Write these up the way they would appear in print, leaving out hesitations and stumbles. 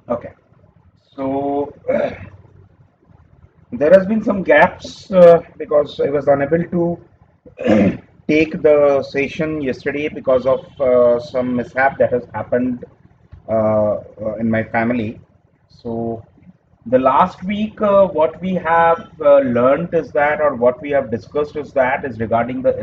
Okay. So there has been some gaps because I was unable to take the session yesterday because of some mishap that has happened in my family. So the last week, what we have learned is that, or what we have discussed is that, is regarding the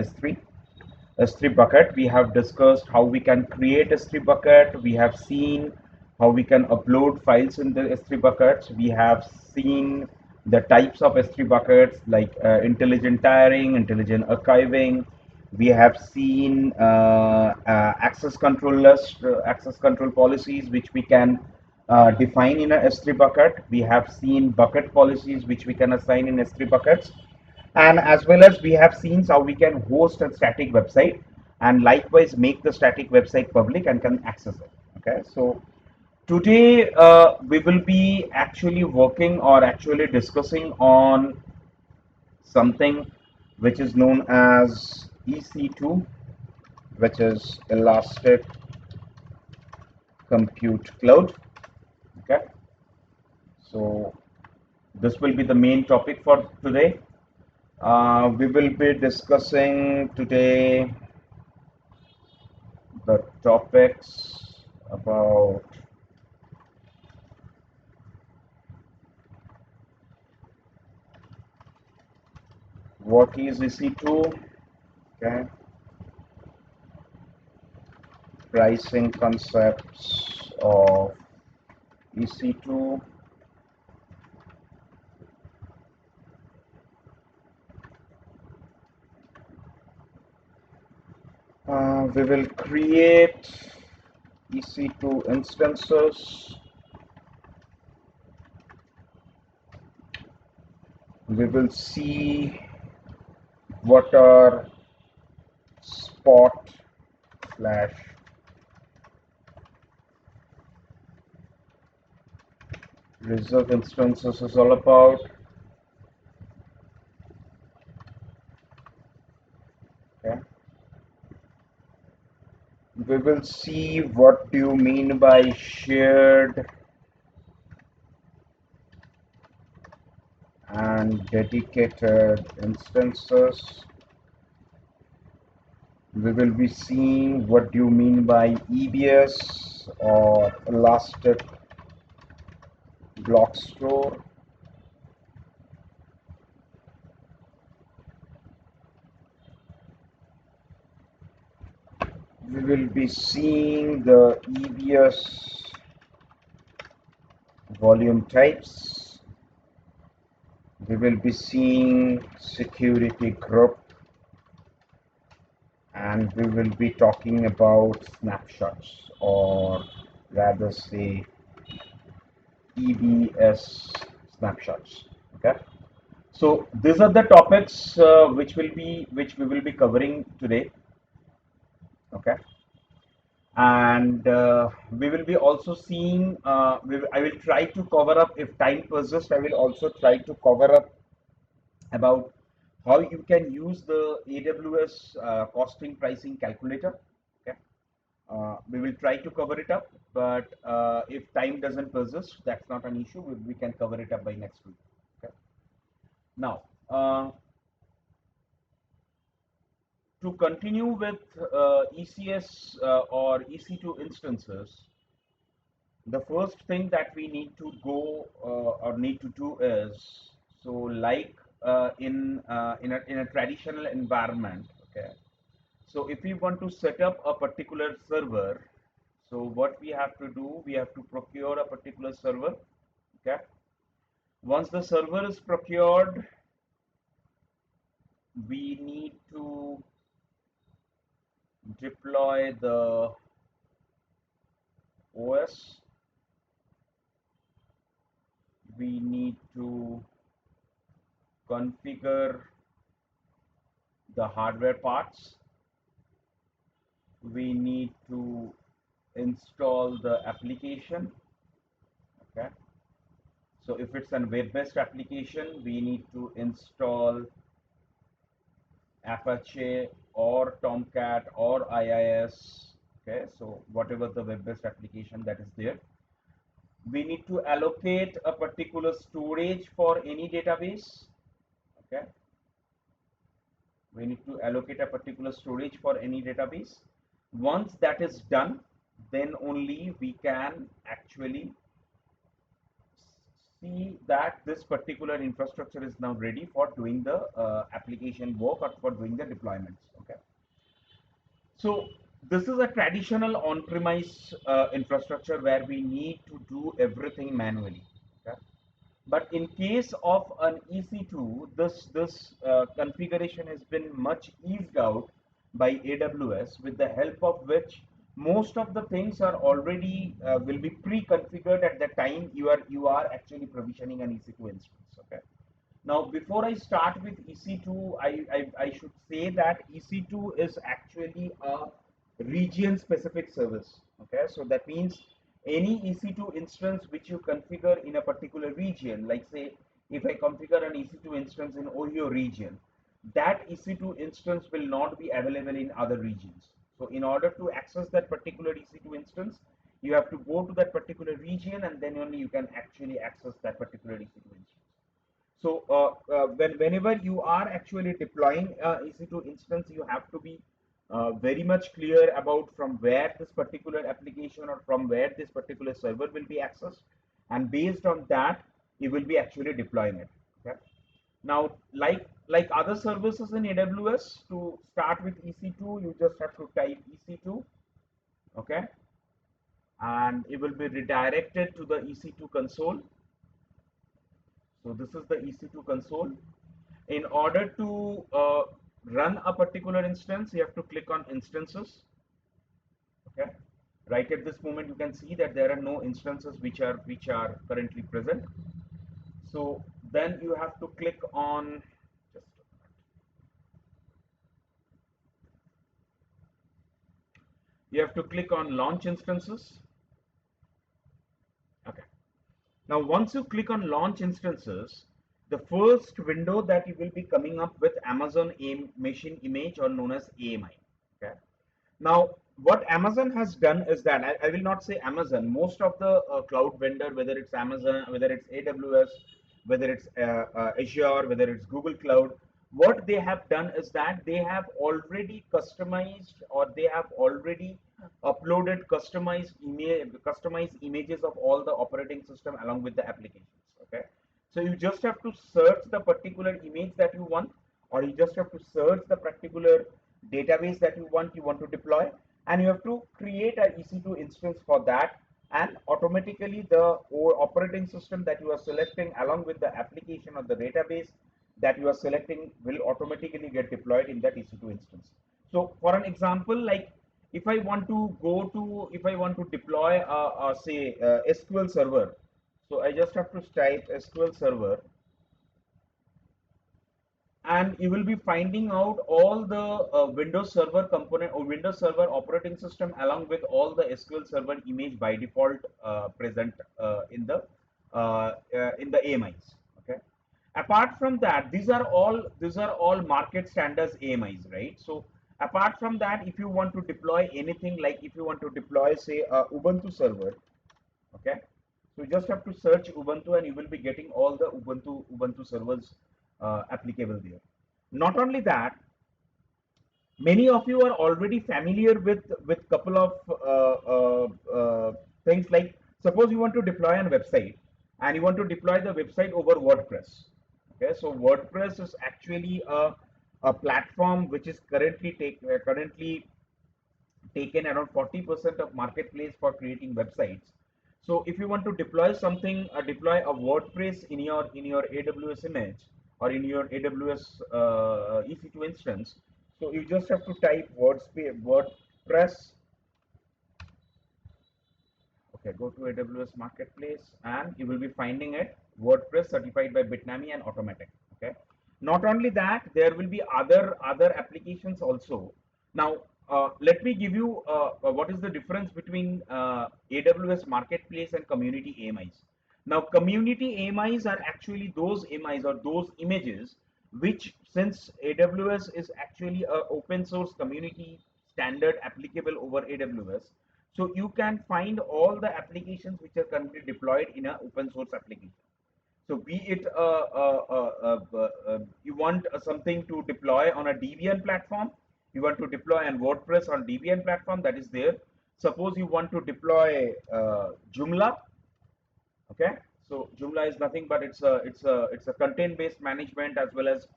S3 bucket. We have discussed how we can create S3 bucket. We have seen how we can upload files in the S3 buckets. We have seen the types of S3 buckets like intelligent tiering, intelligent archiving. We have seen access control policies which we can define in a S3 bucket. We have seen bucket policies which we can assign in S3 buckets, and as well as we have seen how we can host a static website and likewise make the static website public and can access it. Okay, so today we will be actually working or actually discussing on something which is known as EC2, which is Elastic Compute Cloud. Okay, so this will be the main topic for today. We will be discussing today the topics about what is EC2, okay, pricing concepts of EC2, we will create EC2 instances, we will see what are spot slash reserve instances is all about. Okay, we will see what do you mean by shared and dedicated instances. We will be seeing what do you mean by EBS or Elastic Block Store. We will be seeing the EBS volume types. We will be seeing security group, and we will be talking about snapshots, or rather say EBS snapshots. Okay, so these are the topics which we will be covering today. Okay, and we will be also seeing. I will try to cover up, if time persists. I will also try to cover up about how you can use the AWS costing pricing calculator. Okay, we will try to cover it up, but if time doesn't persist, that's not an issue. We can cover it up by next week. Okay. Now, to continue with ECS or EC2 instances, the first thing that we need to go or need to do is, so like in a traditional environment. Okay, so if we want to set up a particular server, so what we have to do, we have to procure a particular server. Okay, once the server is procured, we need to deploy the OS. We need to configure the hardware parts. We need to install the application. Okay, so if it's a web-based application, we need to install Apache or Tomcat or IIS. Okay, so whatever the web-based application that is there, We need to allocate a particular storage for any database. Okay, we need to allocate a particular storage for any database. Once that is done, then only we can actually see that this particular infrastructure is now ready for doing the application work or for doing the deployments. Okay, so this is a traditional on-premise infrastructure where we need to do everything manually. Okay? But in case of an EC2, this configuration has been much eased out by AWS, with the help of which most of the things are already will be pre-configured at the time you are actually provisioning an EC2 instance. Okay. Now, before I start with EC2, I should say that EC2 is actually a region specific service. Okay, so that means any EC2 instance which you configure in a particular region, like say if I configure an EC2 instance in Ohio region, that EC2 instance will not be available in other regions. So in order to access that particular EC2 instance, you have to go to that particular region and then only you can actually access that particular EC2 instance. So whenever you are actually deploying EC2 instance, you have to be very much clear about from where this particular application or from where this particular server will be accessed, and based on that, you will be actually deploying it. Okay. Now, like other services in AWS, to start with EC2, you just have to type EC2, okay, and it will be redirected to the EC2 console. So this is the EC2 console. In order to run a particular instance, you have to click on instances. Okay. Right at this moment, you can see that there are no instances which are currently present. So then you have to click on just you have to click on launch instances. Okay. Now, once you click on launch instances, the first window that you will be coming up with Amazon machine image, or known as AMI. Okay. Now, what Amazon has done is that I will not say Amazon. Most of the cloud vendor, whether it's Amazon, whether it's AWS, whether it's Azure, whether it's Google Cloud, what they have done is that they have already customized, or they have already uploaded customized images of all the operating system along with the applications. Okay, so you just have to search the particular image that you want, or you just have to search the particular database that you want to deploy, and you have to create an EC2 instance for that, and automatically the operating system that you are selecting along with the application or the database that you are selecting will automatically get deployed in that EC2 instance. So for an example, like if I want to deploy say SQL server, so I just have to type SQL server, and you will be finding out all the Windows Server component or Windows Server operating system along with all the SQL Server image by default present in the AMIs. Okay. Apart from that, these are all market standards AMIs, right? So apart from that, if you want to deploy anything, like if you want to deploy say Ubuntu server, okay, so you just have to search Ubuntu and you will be getting all the Ubuntu servers applicable there. Not only that, many of you are already familiar with couple of things, like suppose you want to deploy a website and you want to deploy the website over WordPress. Okay, so WordPress is actually a platform which is currently taken around 40% of marketplace for creating websites. So if you want to deploy something, deploy a WordPress in your AWS image or in your AWS EC2 instance, so you just have to type WordPress. Okay, go to AWS Marketplace and you will be finding it WordPress certified by Bitnami and Automatic. Okay. Not only that, there will be other applications also. Now, let me give you what is the difference between AWS Marketplace and community AMIs. Now, community AMIs are actually those AMIs or those images which, since AWS is actually a open source community standard applicable over AWS, So you can find all the applications which are currently deployed in an open source application. So be it you want something to deploy on a Debian platform, you want to deploy an WordPress on Debian platform, that is there. Suppose you want to deploy Joomla. Okay, so Joomla is nothing but it's a content based management as well as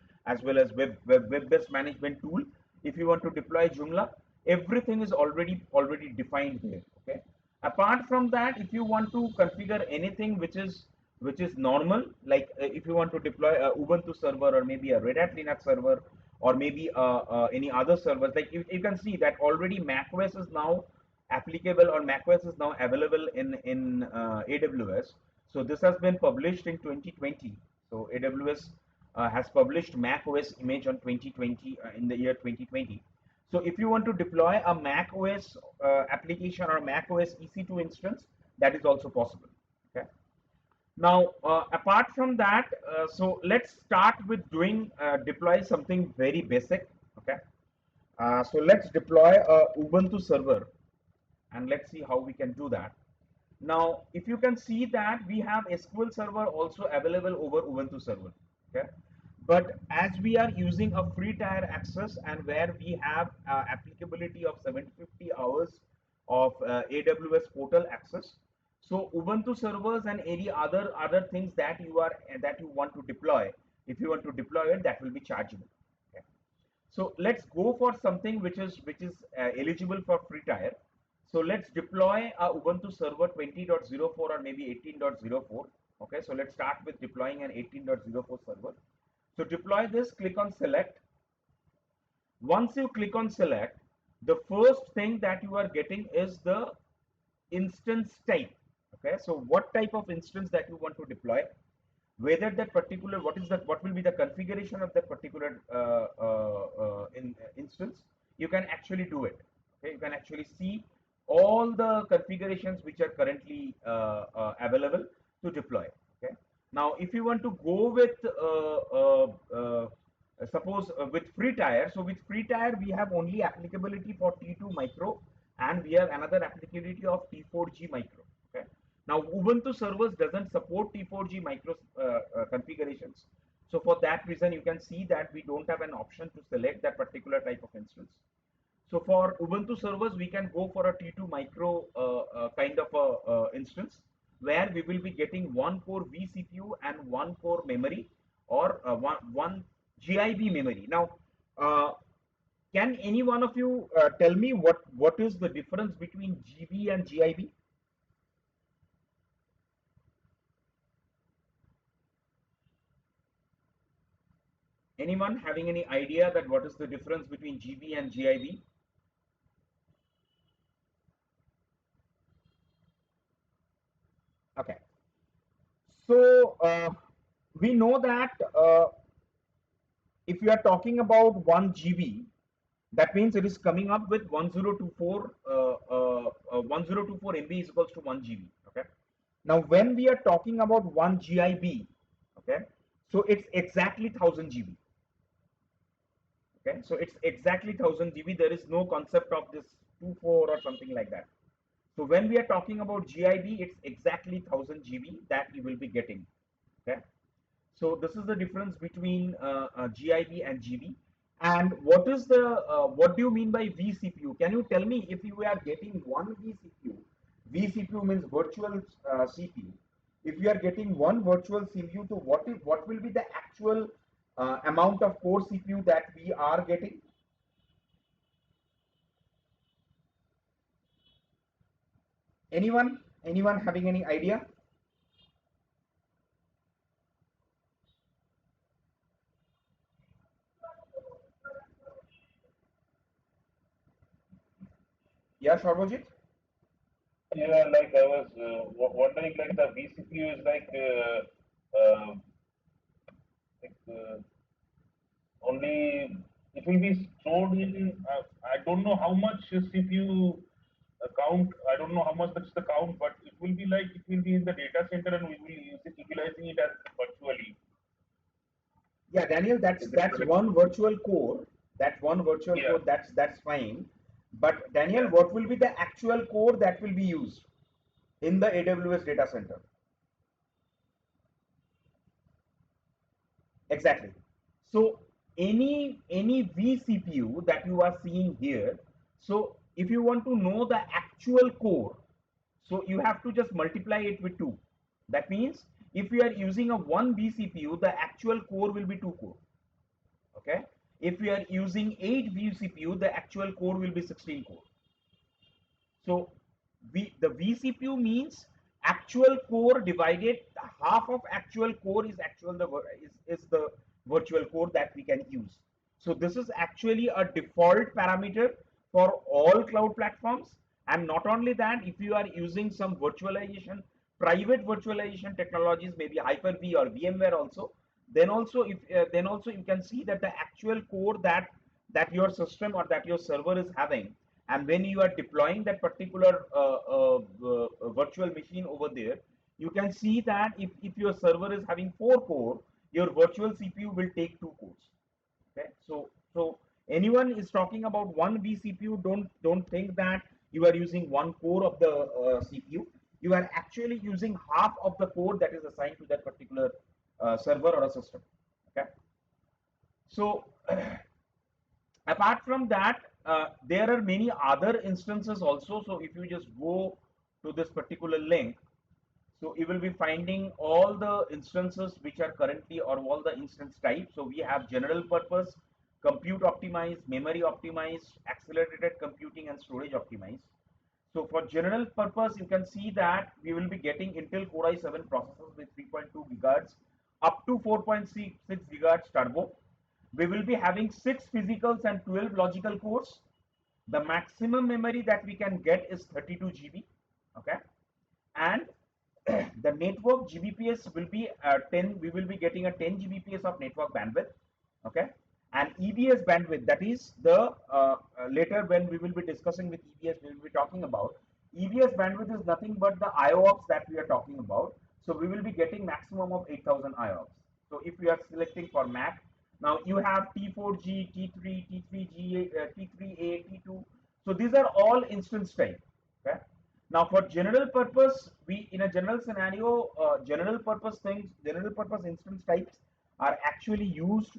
web based management tool. If you want to deploy Joomla, everything is already defined there. Okay, apart from that, if you want to configure anything which is normal, like if you want to deploy a Ubuntu server or maybe a Red Hat Linux server or maybe any other servers, like you can see that already macOS is now applicable or macOS is now available in AWS. So this has been published in 2020. So AWS has published macOS image on 2020 in the year 2020. So if you want to deploy a macOS application or macOS EC2 instance, that is also possible. Okay. Now, apart from that, so let's start with doing deploy something very basic. Okay. So let's deploy a Ubuntu server and let's see how we can do that. Now, if you can see that we have SQL Server also available over Ubuntu server. Okay. But as we are using a free tier access and where we have applicability of 750 hours of AWS portal access, so Ubuntu servers and any other things that you want to deploy, if you want to deploy it, that will be chargeable. Okay. So let's go for something which is eligible for free tier. So let's deploy a Ubuntu server 20.04 or maybe 18.04. Okay, so let's start with deploying an 18.04 server. So deploy this, click on select. Once you click on select, the first thing that you are getting is the instance type. Okay, so what type of instance that you want to deploy, whether that particular what will be the configuration of that particular instance, you can actually do it. Okay, you can actually see all the configurations which are currently available to deploy. Okay, now if you want to go with suppose with free tier, so with free tier we have only applicability for T2 micro and we have another applicability of T4G micro. Okay, now Ubuntu servers doesn't support T4G micro configurations. So for that reason, you can see that we don't have an option to select that particular type of instance. So for Ubuntu servers, we can go for a T2 micro kind of a instance where we will be getting one core vCPU and one core memory or one GIB memory. Now, can any one of you tell me what is the difference between GB and GIB? Anyone having any idea that what is the difference between GB and GIB? Okay. So we know that if you are talking about 1 GB, that means it is coming up with 1024 MB is equals to 1 GB. Okay. Now, when we are talking about 1 GIB, okay, so it's exactly 1000 GB. Okay, so it's exactly 1000 GB. There is no concept of this 24 or something like that. So when we are talking about GIB, it's exactly 1000 GB that you will be getting. Okay. So this is the difference between GIB and GB. And what do you mean by vCPU? Can you tell me if you are getting one vCPU? vCPU means virtual CPU. If you are getting one virtual CPU, to what will be the actual amount of core CPU that we are getting? Anyone having any idea? Yeah, Sharbojit? Yeah, like I was wondering, like the vCPU is like only it will be stored in. I don't know how much CPU count. I don't know how much that's the count, but it will be like it will be in the data center, and we will use it, utilizing it as virtually. Yeah, Daniel, that's Is that that's correct? one virtual core. That's one virtual Yeah. core. That's fine. But Daniel, Yeah. what will be the actual core that will be used in the AWS data center? Exactly. So any vCPU that you are seeing here, so if you want to know the actual core, so you have to just multiply it with 2. That means if we are using a 1 vCPU, the actual core will be 2 core. Okay. If we are using 8 vCPU, the actual core will be 16 core. So the vCPU means actual core divided half of actual core is the virtual core that we can use. So this is actually a default parameter for all cloud platforms. And not only that, if you are using some virtualization, private virtualization technologies, maybe Hyper-V or VMware also, then also you can see that the actual core that your system or that your server is having, and when you are deploying that particular virtual machine over there, you can see that if your server is having 4 core, your virtual CPU will take 2 cores. Okay, so anyone is talking about one vCPU, don't think that you are using one core of the CPU. You are actually using half of the core that is assigned to that particular server or a system. Okay, so apart from that, there are many other instances also. So if you just go to this particular link, so you will be finding all the instances which are currently, or all the instance types. So we have general purpose, compute optimized, memory optimized, accelerated computing, and storage optimized. So for general purpose, you can see that we will be getting Intel Core i7 processors with 3.2 gigahertz up to 4.6 gigahertz turbo. We will be having 6 physicals and 12 logical cores. The maximum memory that we can get is 32 GB. Okay, and the network Gbps will be 10. We will be getting a 10 Gbps of network bandwidth. Okay, and EBS bandwidth, that is the later when we will be discussing with EBS, we will be talking about EBS bandwidth is nothing but the IOPS that we are talking about. So we will be getting maximum of 8,000 IOPS. So if we are selecting for Mac, now you have T4G, T3, T3G, T3A, T2. So these are all instance type. Okay. Now for general purpose, we in a general scenario, general purpose instance types are actually used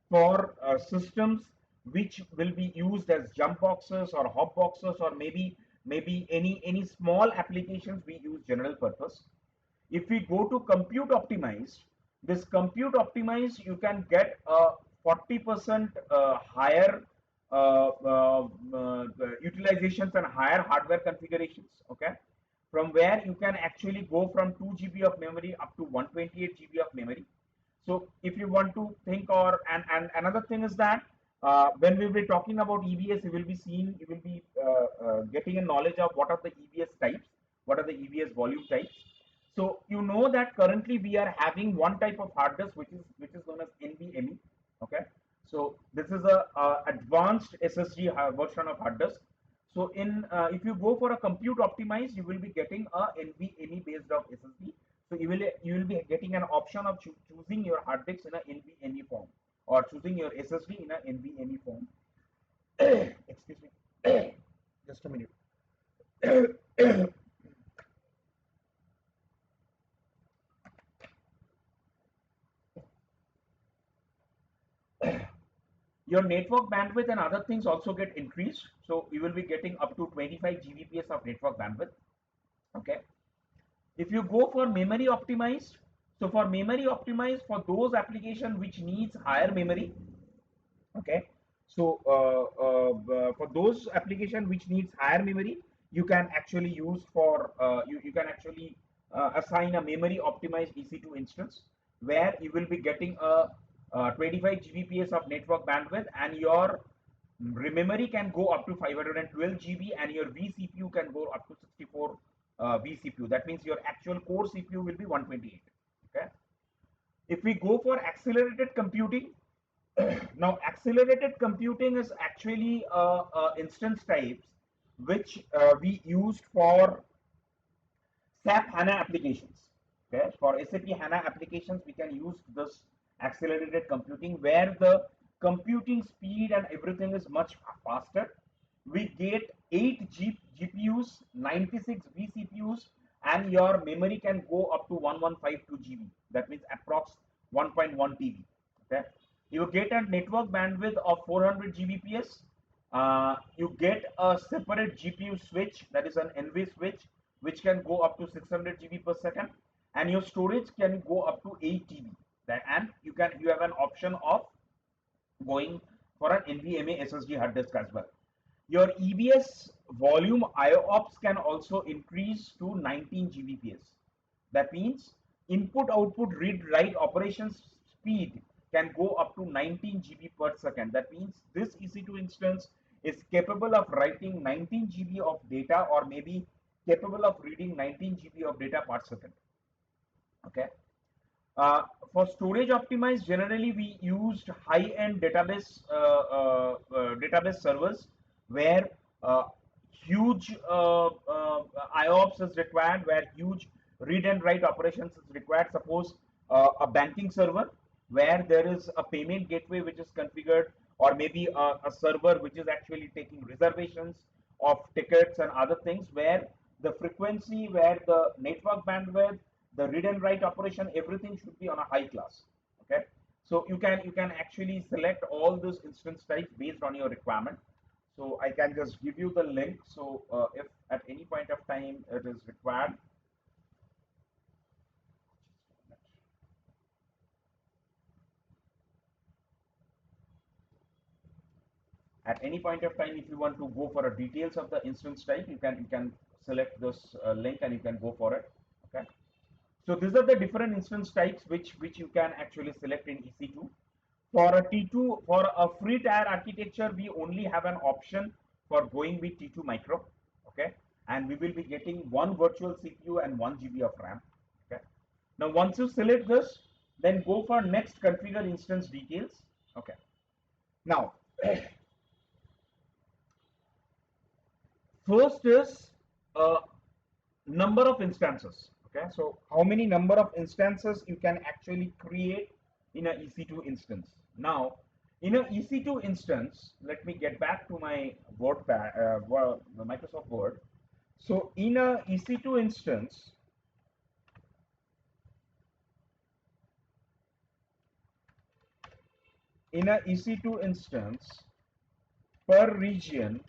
for systems which will be used as jump boxes or hop boxes, or maybe any small applications we use general purpose. If we go to compute optimized, this compute optimized, you can get a 40% higher utilizations and higher hardware configurations. Okay, from where you can actually go from 2 GB of memory up to 128 GB of memory. So if you want to think, or and another thing is that when we will be talking about EBS, you will be getting a knowledge of what are the EBS types, what are the EBS volume types. So you know that currently we are having one type of hard disk which is known as NVMe. Okay, so this is a advanced SSD version of hard disk. So in if you go for a compute optimized, you will be getting a NVMe based of SSD. So you will be getting an option of choosing your hard disk in a NVMe form, or choosing your SSD in a NVMe form. Excuse me, just a minute. Your network bandwidth and other things also get increased. So you will be getting up to 25 Gbps of network bandwidth. Okay. If you go for memory optimized, so for memory optimized, for those applications which needs higher memory. Okay, so for those application which needs higher memory, you can actually use for you can actually assign a memory optimized EC2 instance, where you will be getting a 25 Gbps of network bandwidth, and your memory can go up to 512 GB, and your vCPU can go up to 64 vCPU. That means your actual core CPU will be 128. Okay, if we go for accelerated computing, now accelerated computing is actually instance types which we used for SAP HANA applications. Okay, for SAP HANA applications, we can use this accelerated computing, where the computing speed and everything is much faster. we get 8 GPUs, 96 vCPUs, and your memory can go up to 1152 GB. That means approx 1.1 TB. Okay, you get a network bandwidth of 400 Gbps. You get a separate GPU switch, that is an NV switch, which can go up to 600 GB per second, and your storage can go up to 8 TB. And you have an option of going for an NVMe SSD hard disk as well. Your EBS volume IOPS can also increase to 19 Gbps. That means input output read write operations speed can go up to 19 GB per second. That means this EC2 instance is capable of writing 19 GB of data, or maybe capable of reading 19 GB of data per second. Okay. For storage optimized, generally we used high-end database servers where huge IOPS is required, where huge read and write operations is required. Suppose a banking server where there is a payment gateway which is configured, or maybe a server which is actually taking reservations of tickets and other things, where the frequency, where the network bandwidth, the read and write operation, everything should be on a high class. Okay, so you can actually select all those instance types based on your requirement. So I can just give you the link. So if at any point of time it is required, at any point of time, if you want to go for a details of the instance type, you can select this link and you can go for it. Okay, so these are the different instance types which you can actually select in EC2. For a T2, for a free tier architecture, we only have an option for going with T2 micro. Okay, and we will be getting one virtual CPU and 1 GB of RAM. Okay, now once you select this, then go for next configure instance details. Okay, now first is number of instances. Okay, so how many number of instances you can actually create in a EC2 instance. Now in a EC2 instance, let me get back to my the Microsoft Word. So in a EC2 instance, per region,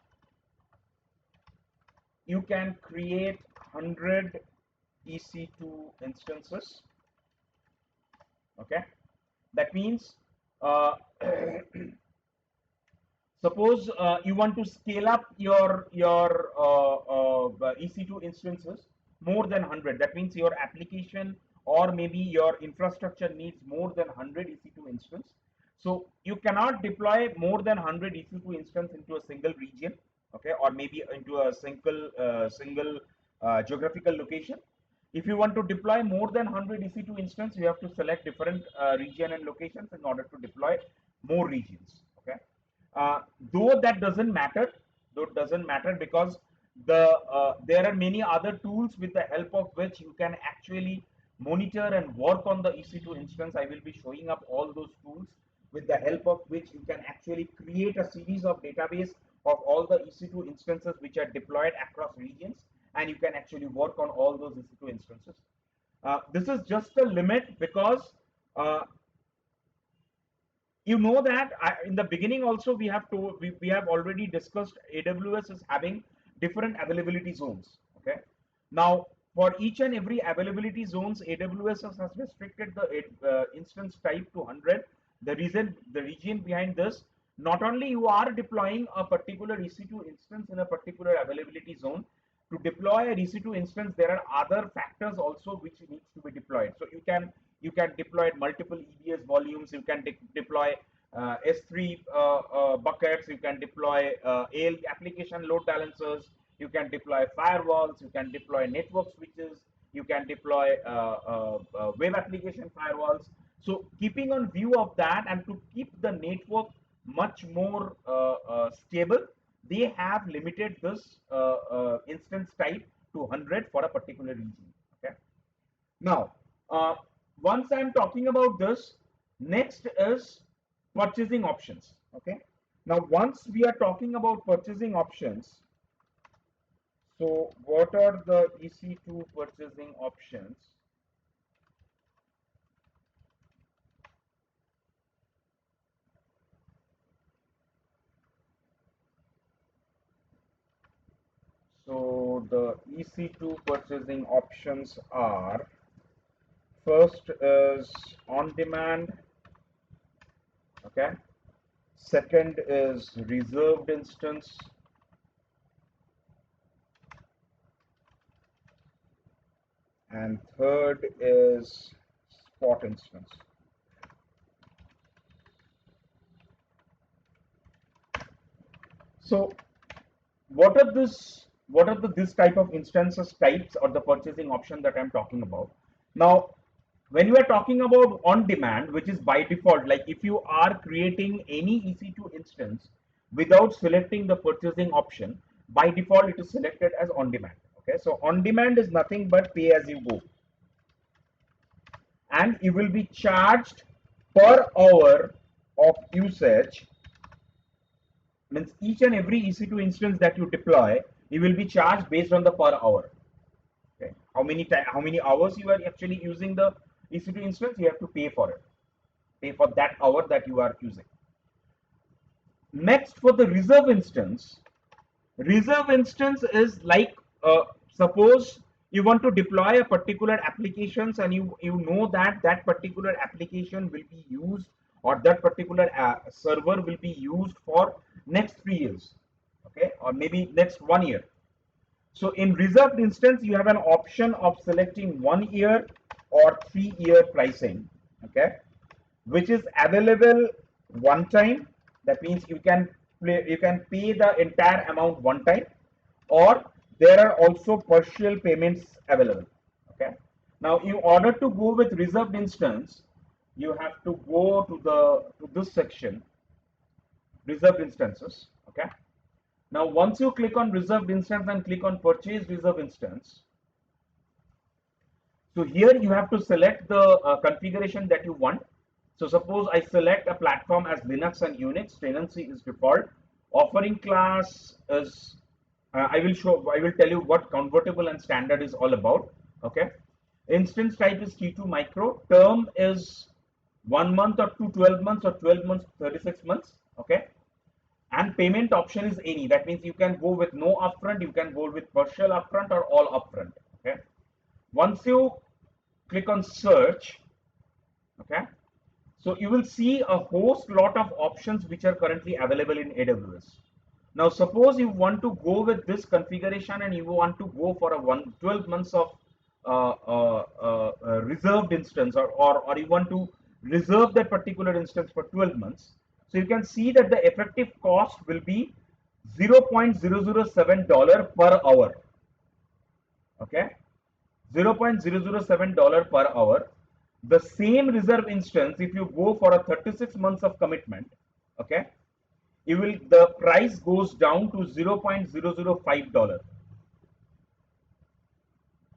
you can create 100 EC2 instances. Okay, that means suppose you want to scale up your EC2 instances more than 100. That means your application or maybe your infrastructure needs more than 100 EC2 instance. So you cannot deploy more than 100 EC2 instance into a single region, okay, or maybe into a single geographical location. If you want to deploy more than 100 EC2 instance, you have to select different region and locations in order to deploy more regions. Okay, though that doesn't matter, because there are many other tools with the help of which you can actually monitor and work on the EC2 instance. I will be showing up all those tools with the help of which you can actually create a series of database of all the EC2 instances which are deployed across regions, and you can actually work on all those EC2 instances. This is just a limit because you know that in the beginning also we have already discussed AWS is having different availability zones. Okay, now for each and every availability zones, AWS has restricted the instance type to 100. The region behind this, not only you are deploying a particular EC2 instance in a particular availability zone. To deploy a EC2 instance, there are other factors also which needs to be deployed. So you can deploy multiple EBS volumes. You can deploy S3 buckets. You can deploy AL application load balancers. You can deploy firewalls. You can deploy network switches. You can deploy web application firewalls. So keeping on view of that, and to keep the network much more stable, they have limited this instance type to 100 for a particular region. Okay, now once I'm talking about this, next is purchasing options. Okay, Now, once we are talking about purchasing options, so what are the EC2 purchasing options? So the EC2 purchasing options are, first is on demand, okay. Second is reserved instance. And third is spot instance. So what are this type of instances types or the purchasing option that I'm talking about? Now, when you are talking about on demand, which is by default, like if you are creating any EC2 instance without selecting the purchasing option, by default it is selected as on demand. Okay, so on demand is nothing but pay as you go, and you will be charged per hour of usage. Means each and every EC2 instance that you deploy, you will be charged based on the per hour. Okay, how many hours you are actually using the EC2 instance, you have to pay for it. Pay for that hour that you are using. Next, for the reserve instance is like, suppose you want to deploy a particular applications, and you know that that particular application will be used, or that particular server will be used for next 3 years, okay, or maybe next 1 year. So in reserved instance, you have an option of selecting 1 year or 3 year pricing, okay, which is available one time. That means you can pay the entire amount one time, or there are also partial payments available. Okay. Now, in order to go with reserved instance, you have to go to this section, reserved instances. Okay. Now, once you click on reserved instance and click on purchase reserve instance, so here you have to select the configuration that you want. So suppose I select a platform as Linux and Unix, tenancy is default, offering class is, I will tell you what convertible and standard is all about. Okay. Instance type is T2 micro, term is 1 month or 12 months, or 12 months, 36 months. Okay. And payment option is any. That means you can go with no upfront, you can go with partial upfront, or all upfront. Okay. Once you click on search, okay, so you will see a host lot of options which are currently available in AWS. Now, suppose you want to go with this configuration and you want to go for a 12 months of reserved instance, or you want to reserve that particular instance for 12 months. So you can see that the effective cost will be $0.007 per hour. Okay, $0.007 per hour. The same reserve instance, if you go for a 36 months of commitment, okay, the price goes down to $0.005.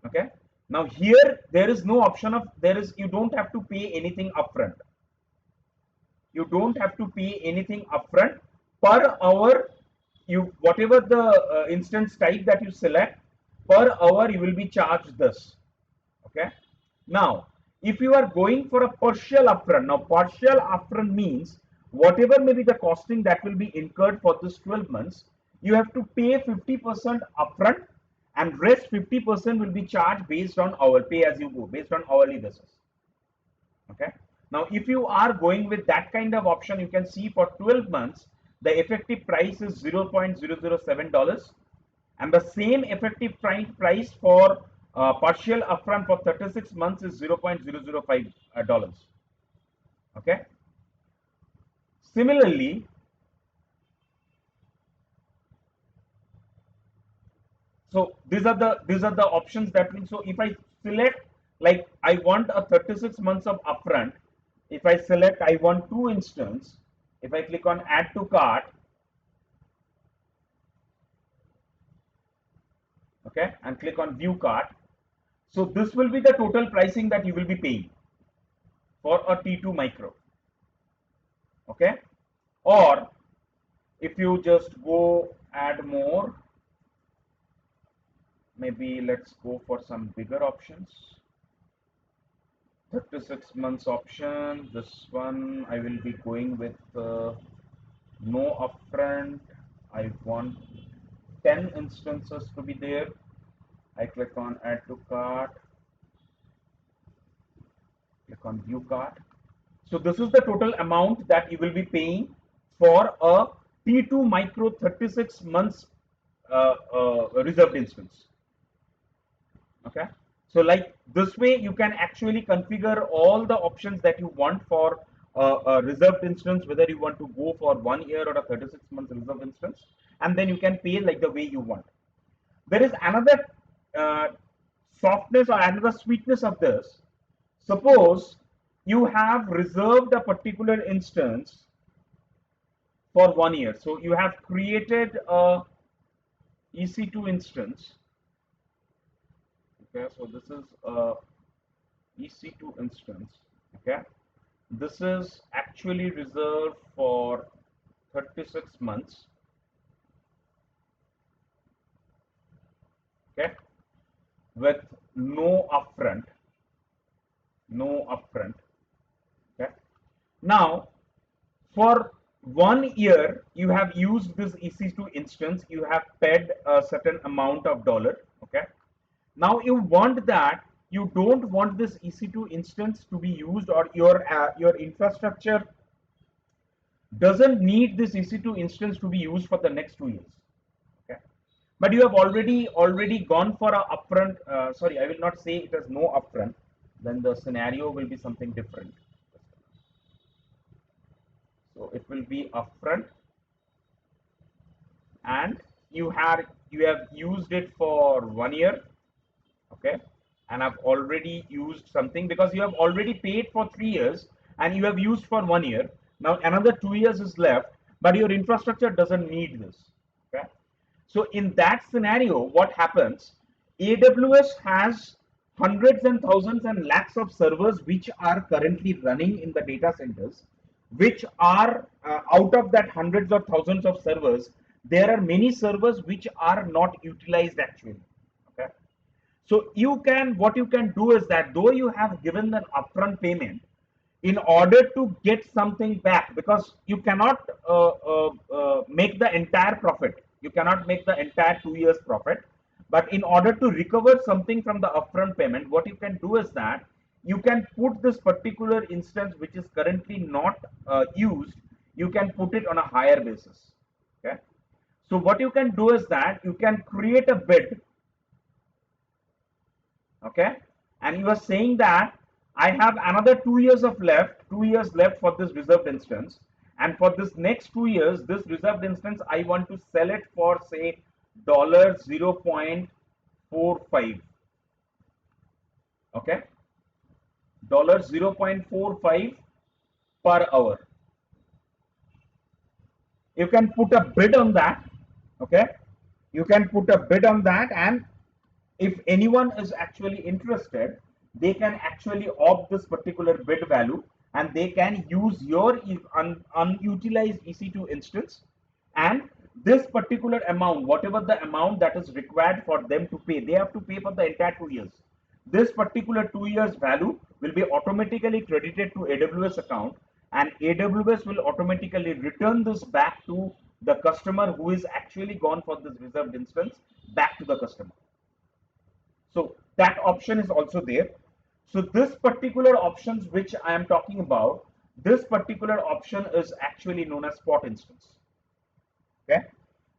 Okay. Now here there is no option of, you don't have to pay anything upfront. You don't have to pay anything upfront. Per hour, whatever the instance type that you select, per hour you will be charged this. Okay. Now, if you are going for a partial upfront, now partial upfront means whatever may be the costing that will be incurred for this 12 months, you have to pay 50% upfront, and rest 50% will be charged based on our pay as you go, based on hourly basis. Okay. Now, if you are going with that kind of option, you can see for 12 months, the effective price is $0.007, and the same effective price for partial upfront for 36 months is $0.005. Okay. Similarly, so these are the options. That means, so if I select, like I want a 36 months of upfront, if I select I want 2 instance, if I click on add to cart, okay, and click on view cart, so this will be the total pricing that you will be paying for a T2 micro. Okay. Or if you just go add more, maybe let's go for some bigger options. 36 months option. This one I will be going with no upfront. I want 10 instances to be there. I click on add to cart, click on view cart. So this is the total amount that you will be paying for a T2 micro 36 months reserved instance. Okay. So like this way, you can actually configure all the options that you want for a reserved instance, whether you want to go for 1 year or a 36 months reserved instance, and then you can pay like the way you want. There is another uh, softness or another sweetness of this. Suppose you have reserved a particular instance for 1 year. So you have created a EC2 instance. Okay, so this is a EC2 instance. Okay, this is actually reserved for 36 months. Okay, with no upfront. No upfront. Okay, now for 1 year you have used this EC2 instance, you have paid a certain amount of dollar. Okay, now you want that, you don't want this EC2 instance to be used, or your infrastructure doesn't need this EC2 instance to be used for the next 2 years. Okay, but you have already gone for a upfront. Sorry, I will not say it has no upfront, then the scenario will be something different. So it will be upfront, and you have used it for 1 year. Okay, and I've already used something because you have already paid for 3 years and you have used for 1 year. Now another 2 years is left, but your infrastructure doesn't need this. Okay, so in that scenario, what happens? AWS has hundreds and thousands and lakhs of servers which are currently running in the data centers, which are out of that hundreds of thousands of servers, there are many servers which are not utilized actually. Okay, so what you can do is that though you have given an upfront payment, in order to get something back, because you cannot make the entire profit, you cannot make the entire 2 years profit, but in order to recover something from the upfront payment, what you can do is that you can put this particular instance which is currently not used, you can put it on a higher basis. Okay, so what you can do is that you can create a bid. Okay, and you are saying that I have another 2 years of left 2 years left for this reserved instance, and for this next 2 years this reserved instance I want to sell it for say $0.45. Okay, $0.45 per hour. You can put a bid on that. Okay, you can put a bid on that, and if anyone is actually interested, they can actually opt this particular bid value, and they can use your unutilized EC2 instance, and this particular amount, whatever the amount that is required for them to pay, they have to pay for the entire 2 years. This particular 2 years value will be automatically credited to AWS account, and AWS will automatically return this back to the customer who is actually gone for this reserved instance, back to the customer. So that option is also there. So this particular options which I am talking about, this particular option is actually known as spot instance. Okay,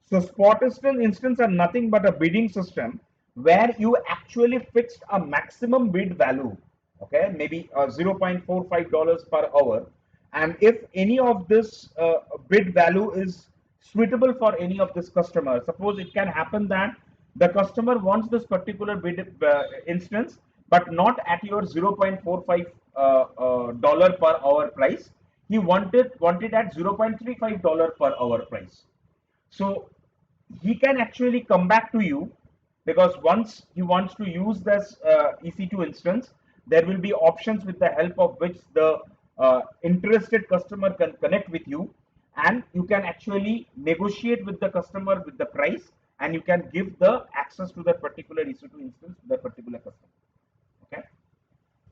so spot instance are nothing but a bidding system where you actually fixed a maximum bid value. Okay, maybe $0.45 per hour, and if any of this bid value is suitable for any of this customer, suppose it can happen that the customer wants this particular bid instance, but not at your $0.45 dollar per hour price. He wanted at $0.35 per hour price. So he can actually come back to you, because once he wants to use this EC2 instance, there will be options with the help of which the interested customer can connect with you, and you can actually negotiate with the customer with the price, and you can give the access to that particular EC2 instance to that particular customer. Okay.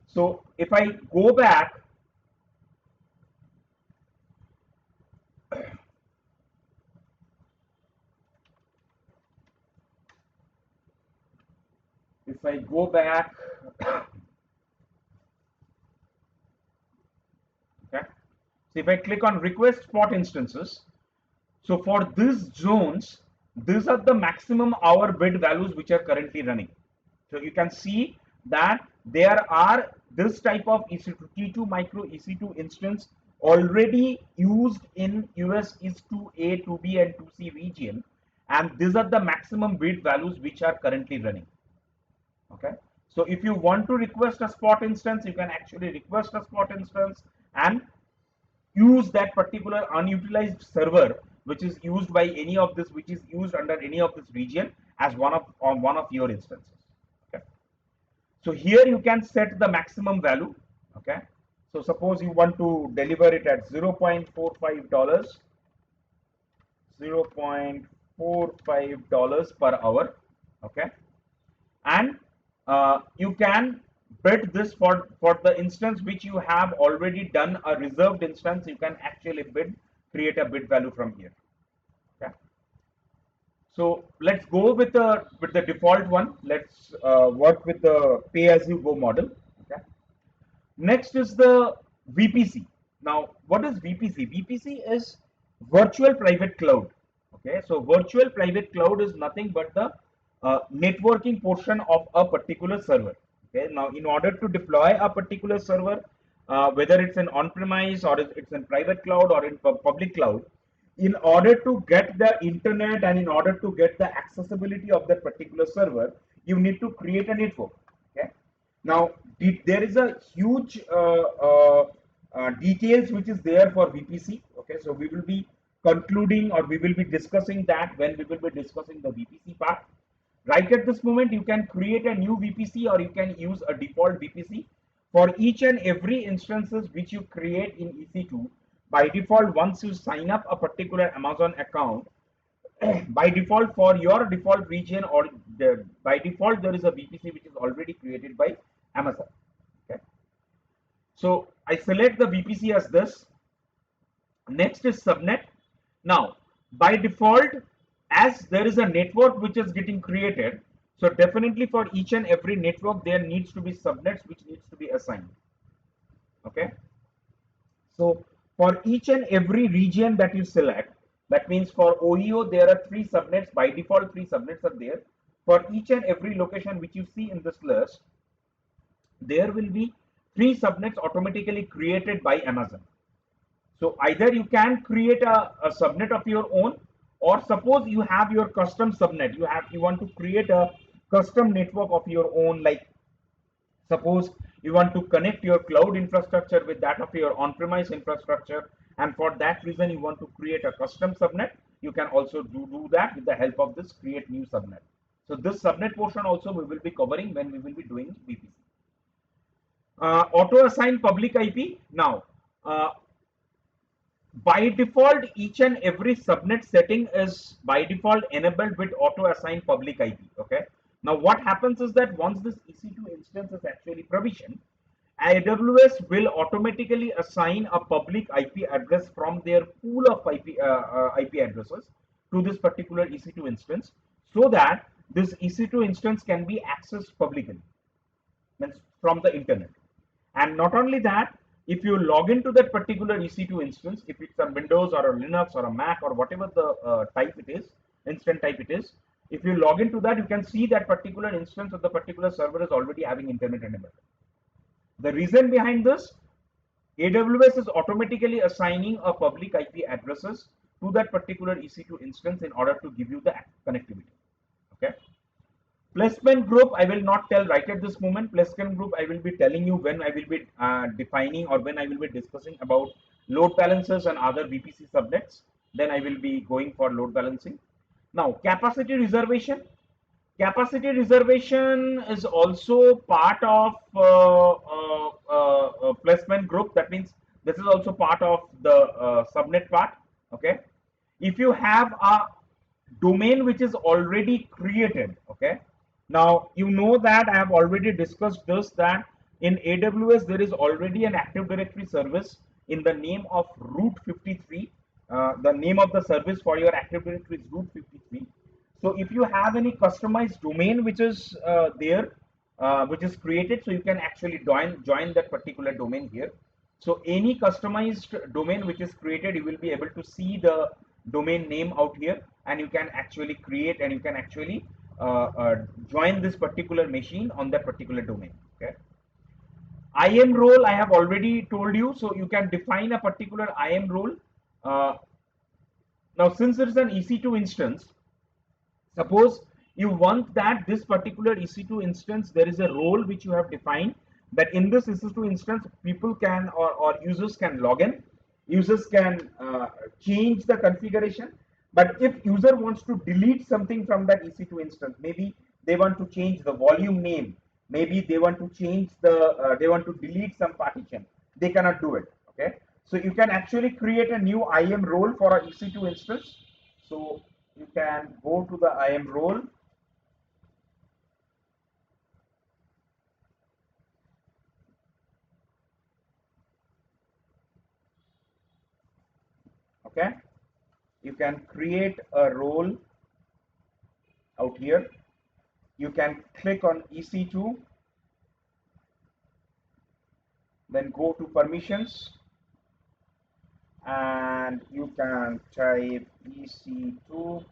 So if I go back, if I go back, okay. So if I click on request spot instances, so for these zones, these are the maximum hour bid values which are currently running. So you can see that there are this type of EC2 T2 micro EC2 instance already used in US East 2A, 2B and 2C region, and these are the maximum bid values which are currently running. Okay. So if you want to request a spot instance, you can actually request a spot instance and use that particular unutilized server which is used by any of this, which is used under any of this region as one of on one of your instances. Okay. So here you can set the maximum value. Okay. So suppose you want to deliver it at $0.45, $0.45 per hour. Okay. And you can bid this for the instance which you have already done a reserved instance. You can actually bid, create a bid value from here. Okay. So let's go with the default one. Let's work with the pay as you go model. Okay. Next is the VPC. Now, what is VPC? VPC is virtual private cloud. Okay, so virtual private cloud is nothing but the networking portion of a particular server. Okay, now in order to deploy a particular server, whether it's an on-premise or it's in private cloud or in public cloud, in order to get the internet and in order to get the accessibility of that particular server, you need to create a network. Okay. Now, there is a huge details which is there for VPC. Okay, so we will be concluding or we will be discussing that when we will be discussing the VPC part. Right at this moment, you can create a new VPC or you can use a default VPC for each and every instances which you create in EC2. By default, once you sign up a particular Amazon account, by default for your default region or by default there is a VPC which is already created by Amazon. Okay. So I select the VPC as this. Next is subnet. Now by default, as there is a network which is getting created, so definitely for each and every network there needs to be subnets which needs to be assigned. Okay. So for each and every region that you select, that means for OEO there are 3 subnets. By default 3 subnets are there. For each and every location which you see in this list, there will be 3 subnets automatically created by Amazon. So either you can create a subnet of your own, or suppose you have your custom subnet, you want to create a custom network of your own, like suppose you want to connect your cloud infrastructure with that of your on-premise infrastructure, and for that reason you want to create a custom subnet. You can also do that with the help of this create new subnet. So this subnet portion also we will be covering when we will be doing VPC. Auto assign public IP. Now, by default, each and every subnet setting is by default enabled with auto assign public IP. Okay. Now, what happens is that once this EC2 instance is actually provisioned, AWS will automatically assign a public IP address from their pool of IP addresses to this particular EC2 instance, so that this EC2 instance can be accessed publicly, means from the internet. And not only that, if you log into that particular EC2 instance, if it's a Windows or a Linux or a Mac or whatever the type it is, instant type it is, if you log into that, you can see that particular instance of the particular server is already having internet enabled. The reason behind this, AWS is automatically assigning a public IP addresses to that particular EC2 instance in order to give you the connectivity. Okay. Placement group, I will not tell right at this moment. Placement group, I will be telling you when I will be defining or when I will be discussing about load balancers and other VPC subnets. Then I will be going for load balancing. Now, capacity reservation. Capacity reservation is also part of placement group. That means this is also part of the subnet part. Okay. if you have a domain which is already created, okay, now you know that I have already discussed this, that in AWS there is already an Active Directory service in the name of root 53. The name of the service for your Active Directory is root 53. So if you have any customized domain which is there, which is created, so you can actually join that particular domain here. So any customized domain which is created, you will be able to see the domain name out here, and you can actually create, and you can actually join this particular machine on that particular domain. Okay. IAM role I have already told you, so you can define a particular IAM role. Uh, Now, since it is an EC2 instance, suppose you want that this particular EC2 instance, there is a role which you have defined, that in this EC2 instance, people can, or users can log in, users can change the configuration. But if user wants to delete something from that EC2 instance, maybe they want to change the volume name, maybe they want to change they want to delete some partition, they cannot do it. Okay. So you can actually create a new IAM role for a EC2 instance. So you can go to the IAM role. Okay. You can create a role out here. You can click on EC2, then go to permissions, and you can type EC2.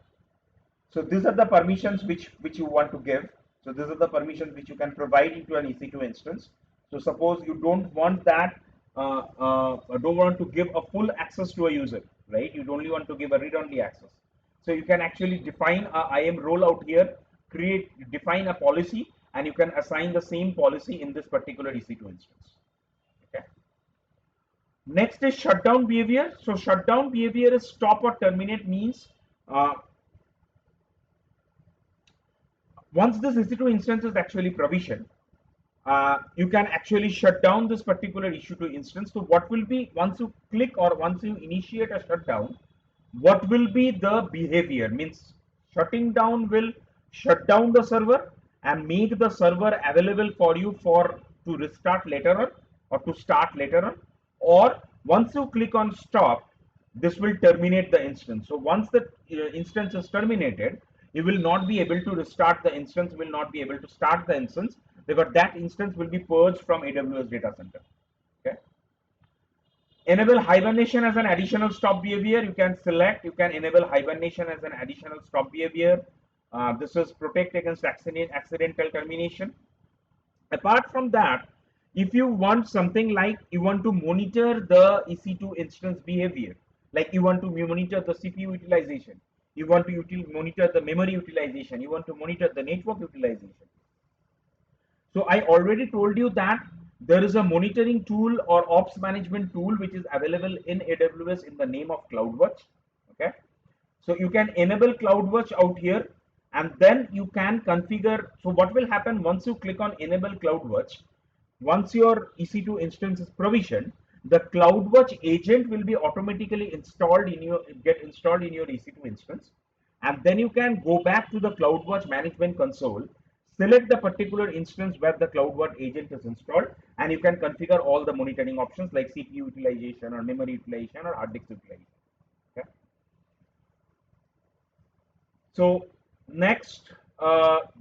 So these are the permissions which you want to give. So these are the permissions which you can provide into an EC2 instance. So suppose you don't want that, don't want to give a full access to a user, right? You only want to give a read-only access. So you can actually define a IAM role out here, define a policy, and you can assign the same policy in this particular EC2 instance. Okay. Next is shutdown behavior. So shutdown behavior is stop or terminate, means once this EC2 instance is actually provisioned, you can actually shut down this particular EC2 instance. So what will be, once you click or once you initiate a shutdown, what will be the behavior? Means shutting down will shut down the server and make the server available for you to restart later on, or to start later on. Or once you click on stop, this will terminate the instance. So once the instance is terminated, you will not be able to restart the instance, will not be able to start the instance, because that instance will be purged from AWS data center. Okay. Enable hibernation as an additional stop behavior. You can select, you can enable hibernation as an additional stop behavior. This is protect against accidental termination. Apart from that, if you want something like you want to monitor the EC2 instance behavior, like you want to monitor the CPU utilization, you want to monitor the memory utilization, you want to monitor the network utilization. So I already told you that there is a monitoring tool or ops management tool which is available in AWS in the name of CloudWatch. Okay. So you can enable CloudWatch out here, and then you can configure. So what will happen once you click on enable CloudWatch? Once your EC2 instance is provisioned, the CloudWatch agent will be automatically installed in your EC2 instance, and then you can go back to the CloudWatch management console, select the particular instance where the CloudWatch agent is installed, and you can configure all the monitoring options like CPU utilization or memory utilization or hard disk utilization. Okay. So next,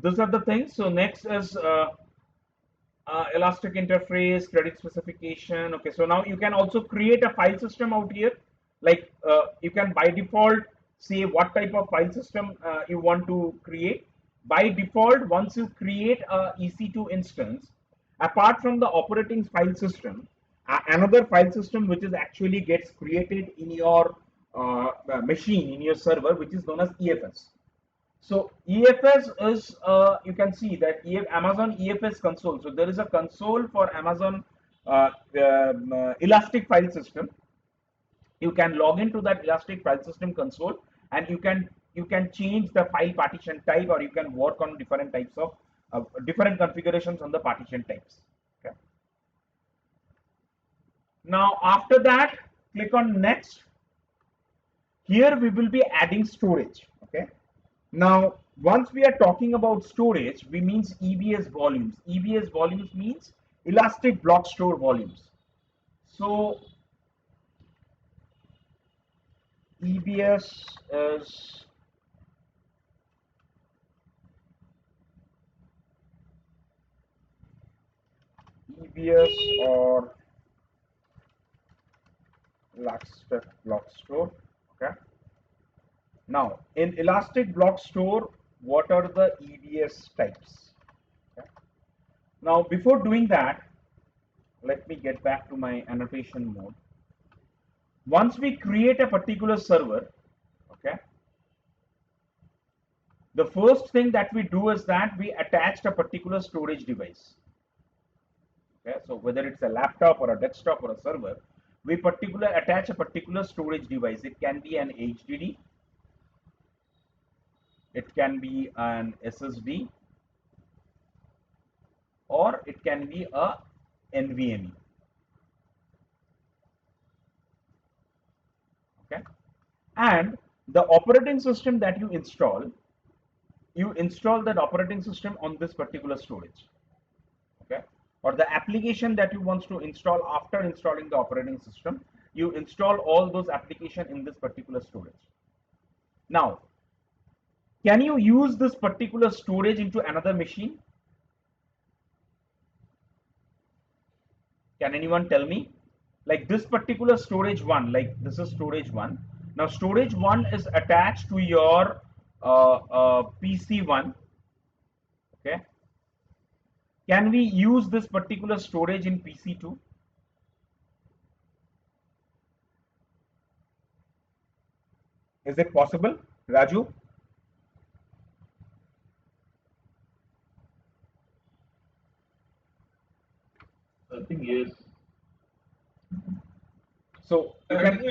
these are the things. So next is elastic interface, credit specification. Okay, so now you can also create a file system out here. Like you can by default say what type of file system you want to create. By default, once you create a EC2 instance, apart from the operating file system, another file system which is actually gets created in your machine, in your server, which is known as EFS. So EFS is, you can see that Amazon EFS console. So there is a console for Amazon Elastic File System. You can log into that Elastic File System console, and you can change the file partition type, or you can work on different types of different configurations on the partition types. Okay. Now after that, click on next. Here we will be adding storage. Okay. Now, once we are talking about storage, we means EBS volumes. EBS volumes means elastic block store volumes. So EBS is EBS or elastic block store. Okay. Now, in elastic block store, what are the EBS types? Okay. Now, before doing that, let me get back to my annotation mode. Once we create a particular server, okay, the first thing that we do is that we attached a particular storage device. Okay, so whether it's a laptop or a desktop or a server, we attach a particular storage device. It can be an HDD, it can be an SSD, or it can be a NVMe. Okay, and the operating system that you install that operating system on this particular storage. Okay, or the application that you want to install after installing the operating system, you install all those applications in this particular storage. Now, can you use this particular storage into another machine? Can anyone tell me? Like this particular storage one, like this is storage one. Now storage one is attached to your PC one. Okay. Can we use this particular storage in PC two? Is it possible, Raju? I think yes. So you can,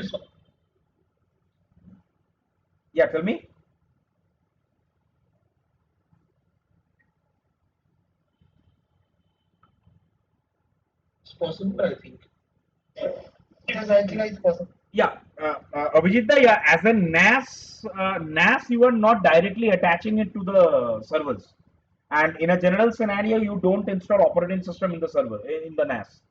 yeah, tell me. It's possible, I think. Yes, I think it's possible. Yeah, Abhijit, yeah, as a NAS, you are not directly attaching it to the servers. And in a general scenario, you don't install operating system in the server, in the NAS.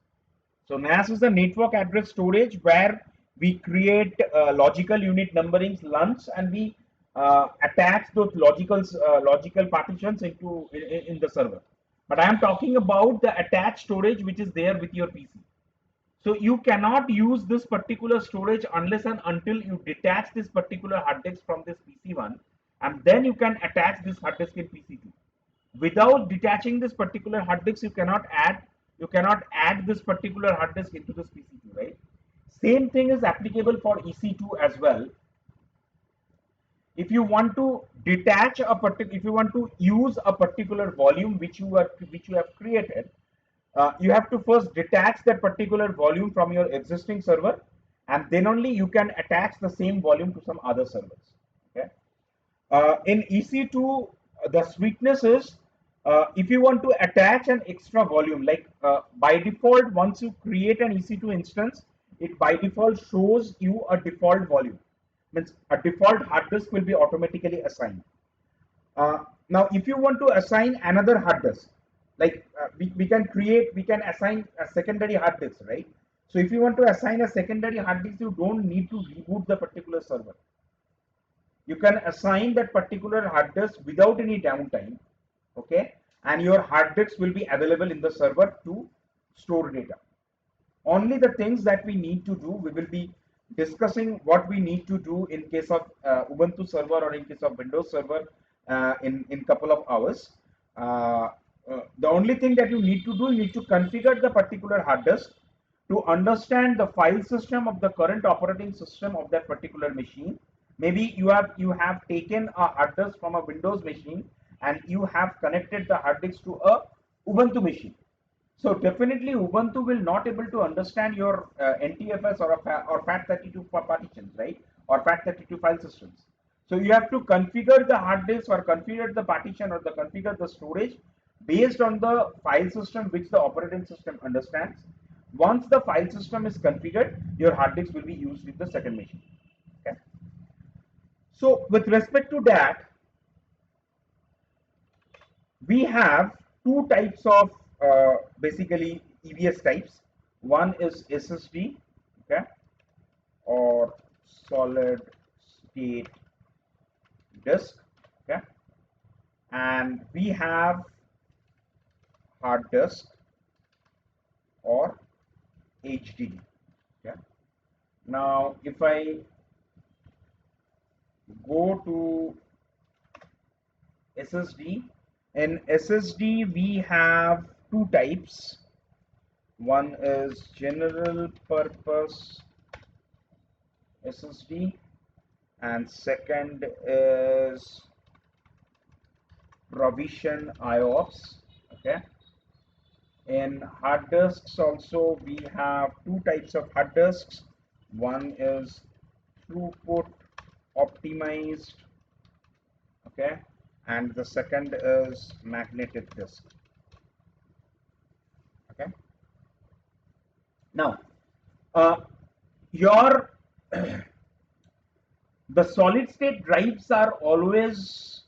So NAS is the network address storage where we create logical unit numberings, LUNs, and we attach those logical partitions in the server. But I am talking about the attached storage which is there with your PC. So you cannot use this particular storage unless and until you detach this particular hard disk from this PC one, and then you can attach this hard disk in PC two. Without detaching this particular hard disk, you cannot add this particular hard disk into this PC2, right? Same thing is applicable for EC2 as well. If you want to if you want to use a particular volume which you have created, you have to first detach that particular volume from your existing server, and then only you can attach the same volume to some other servers. Okay. In EC2, the sweetness is if you want to attach an extra volume, like by default, once you create an EC2 instance, it by default shows you a default volume. Means a default hard disk will be automatically assigned. Now, if you want to assign another hard disk, like we can assign a secondary hard disk, right? So if you want to assign a secondary hard disk, you don't need to reboot the particular server. You can assign that particular hard disk without any downtime, okay? And your hard disk will be available in the server to store data. Only the things that we need to do, we will be discussing what we need to do in case of Ubuntu server or in case of Windows server in couple of hours. The only thing that you need to do, you need to configure the particular hard disk to understand the file system of the current operating system of that particular machine. Maybe you have taken a hard disk from a Windows machine and you have connected the hard disk to a Ubuntu machine. So definitely Ubuntu will not able to understand your NTFS or FAT32 partitions, right? Or FAT32 file systems. So you have to configure the hard disk or configure the partition or configure the storage based on the file system which the operating system understands. Once the file system is configured, your hard disk will be used with the second machine. Okay. So with respect to that, we have two types of basically EVS types. One is SSD, okay, or solid state disk, okay, and we have hard disk or HDD. Okay. Now, if I go to SSD, in SSD we have two types. One is general purpose SSD, and second is provision IOPS. Okay. In hard disks also we have two types of hard disks. One is throughput optimized, okay, and the second is magnetic disk. Okay. Now, your the solid state drives are always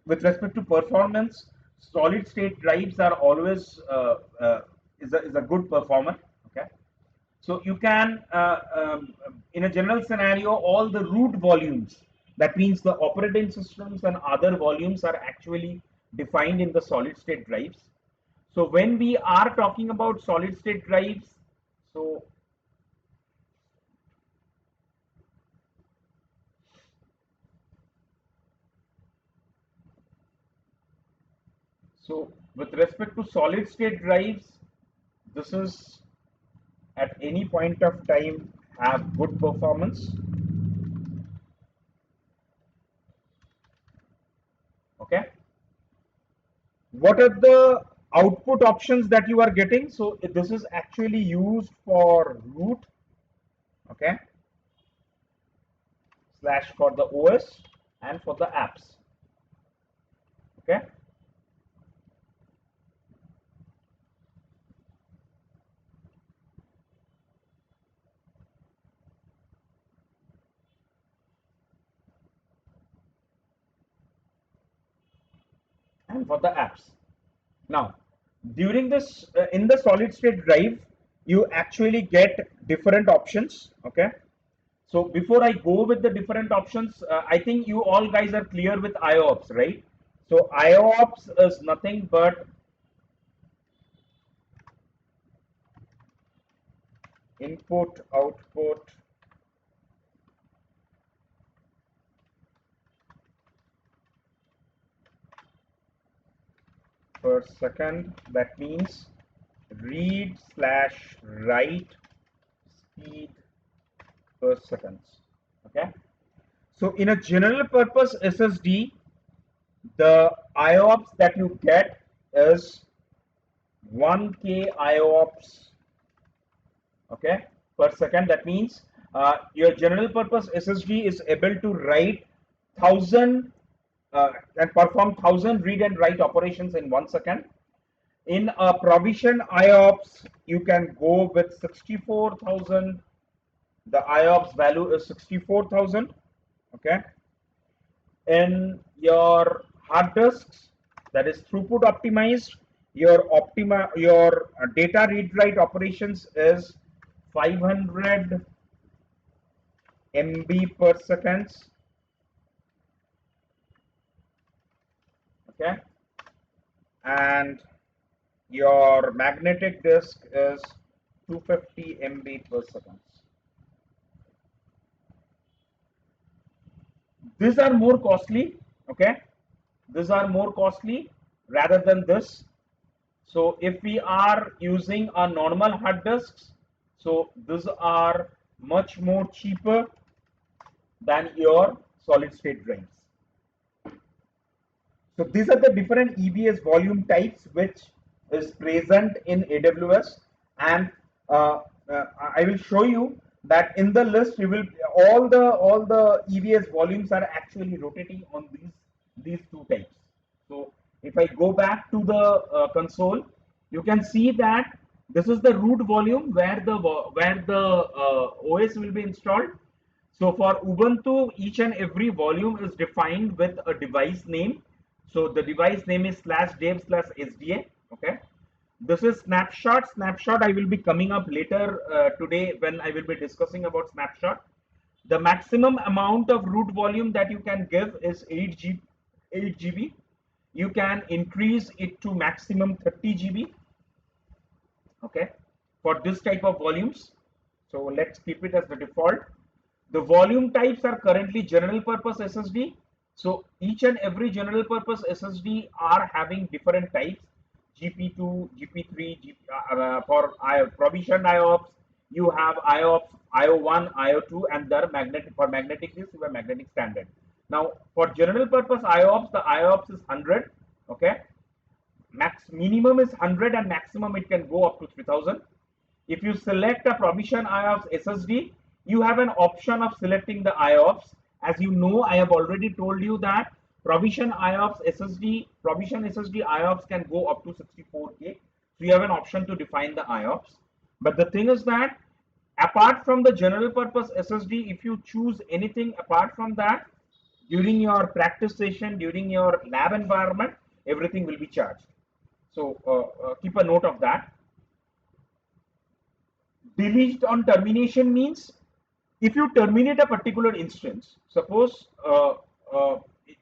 with respect to performance, solid state drives are always is a good performer. Okay, so you can in a general scenario, all the root volumes, that means the operating systems and other volumes, are actually defined in the solid state drives. So when we are talking about solid state drives, so So with respect to solid state drives, this is at any point of time have good performance. Okay. What are the output options that you are getting? So this is actually used for root, okay, slash for the OS and for the apps. Okay. And for the apps. Now, during this, in the solid state drive, you actually get different options. Okay. So before I go with the different options, I think you all guys are clear with IOPS, right? So IOPS is nothing but input output per second. That means read slash write speed per seconds. Okay. So in a general purpose SSD, the IOPS that you get is 1K IOPS, okay, per second. That means your general purpose SSD is able to write 1000 and perform 1000 read and write operations in 1 second. In a provision IOPS, you can go with 64,000. The IOPS value is 64,000. Okay. In your hard disks, that is throughput optimized, your data read write operations is 500 MB per second. Okay. And your magnetic disk is 250 MB per second. These are more costly. Okay. These are more costly rather than this. So if we are using a normal hard disks, so these are much more cheaper than your solid state drives. So these are the different EVS volume types which is present in AWS, and I will show you that in the list you will all the EVS volumes are actually rotating on these two types. So if I go back to the console, you can see that this is the root volume where the OS will be installed. So for Ubuntu, each and every volume is defined with a device name. So the device name is /dev/sda. Okay. This is snapshot. Snapshot I will be coming up later today when I will be discussing about snapshot. The maximum amount of root volume that you can give is 8 GB. You can increase it to maximum 30 GB. Okay, for this type of volumes. So let's keep it as the default. The volume types are currently general purpose SSD. So each and every general purpose SSD are having different types. GP2, GP3, for provisioned IOPS, you have IOPS, IO1, IO2, and their magnetic for magnetic disk, you have magnetic standard. Now for general purpose IOPS, the IOPS is 100. Okay, minimum is 100 and maximum it can go up to 3000. If you select a provision IOPS SSD, you have an option of selecting the IOPS. As you know, I have already told you that provision SSD IOPS can go up to 64K. So you have an option to define the IOPS. But the thing is that apart from the general purpose SSD, if you choose anything apart from that, during your practice session, during your lab environment, everything will be charged. So keep a note of that. Delete on termination means if you terminate a particular instance, suppose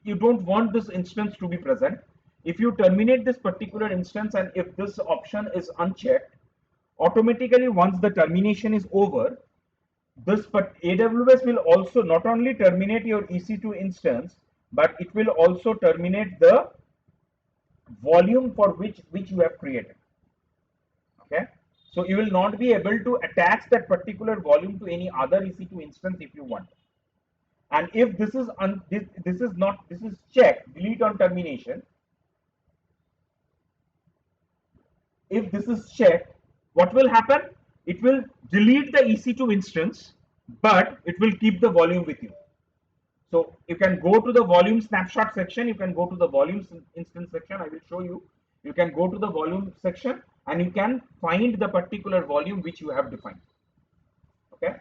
you don't want this instance to be present. If you terminate this particular instance and if this option is unchecked, automatically once the termination is over, AWS will also not only terminate your EC2 instance, but it will also terminate the volume for which you have created. Okay, so you will not be able to attach that particular volume to any other EC2 instance if you want. And if this is this is checked, delete on termination. If this is checked, what will happen? It will delete the EC2 instance, but it will keep the volume with you. So you can go to the volume snapshot section. You can go to the volume instance section. I will show you. You can go to the volume section and you can find the particular volume which you have defined. Okay.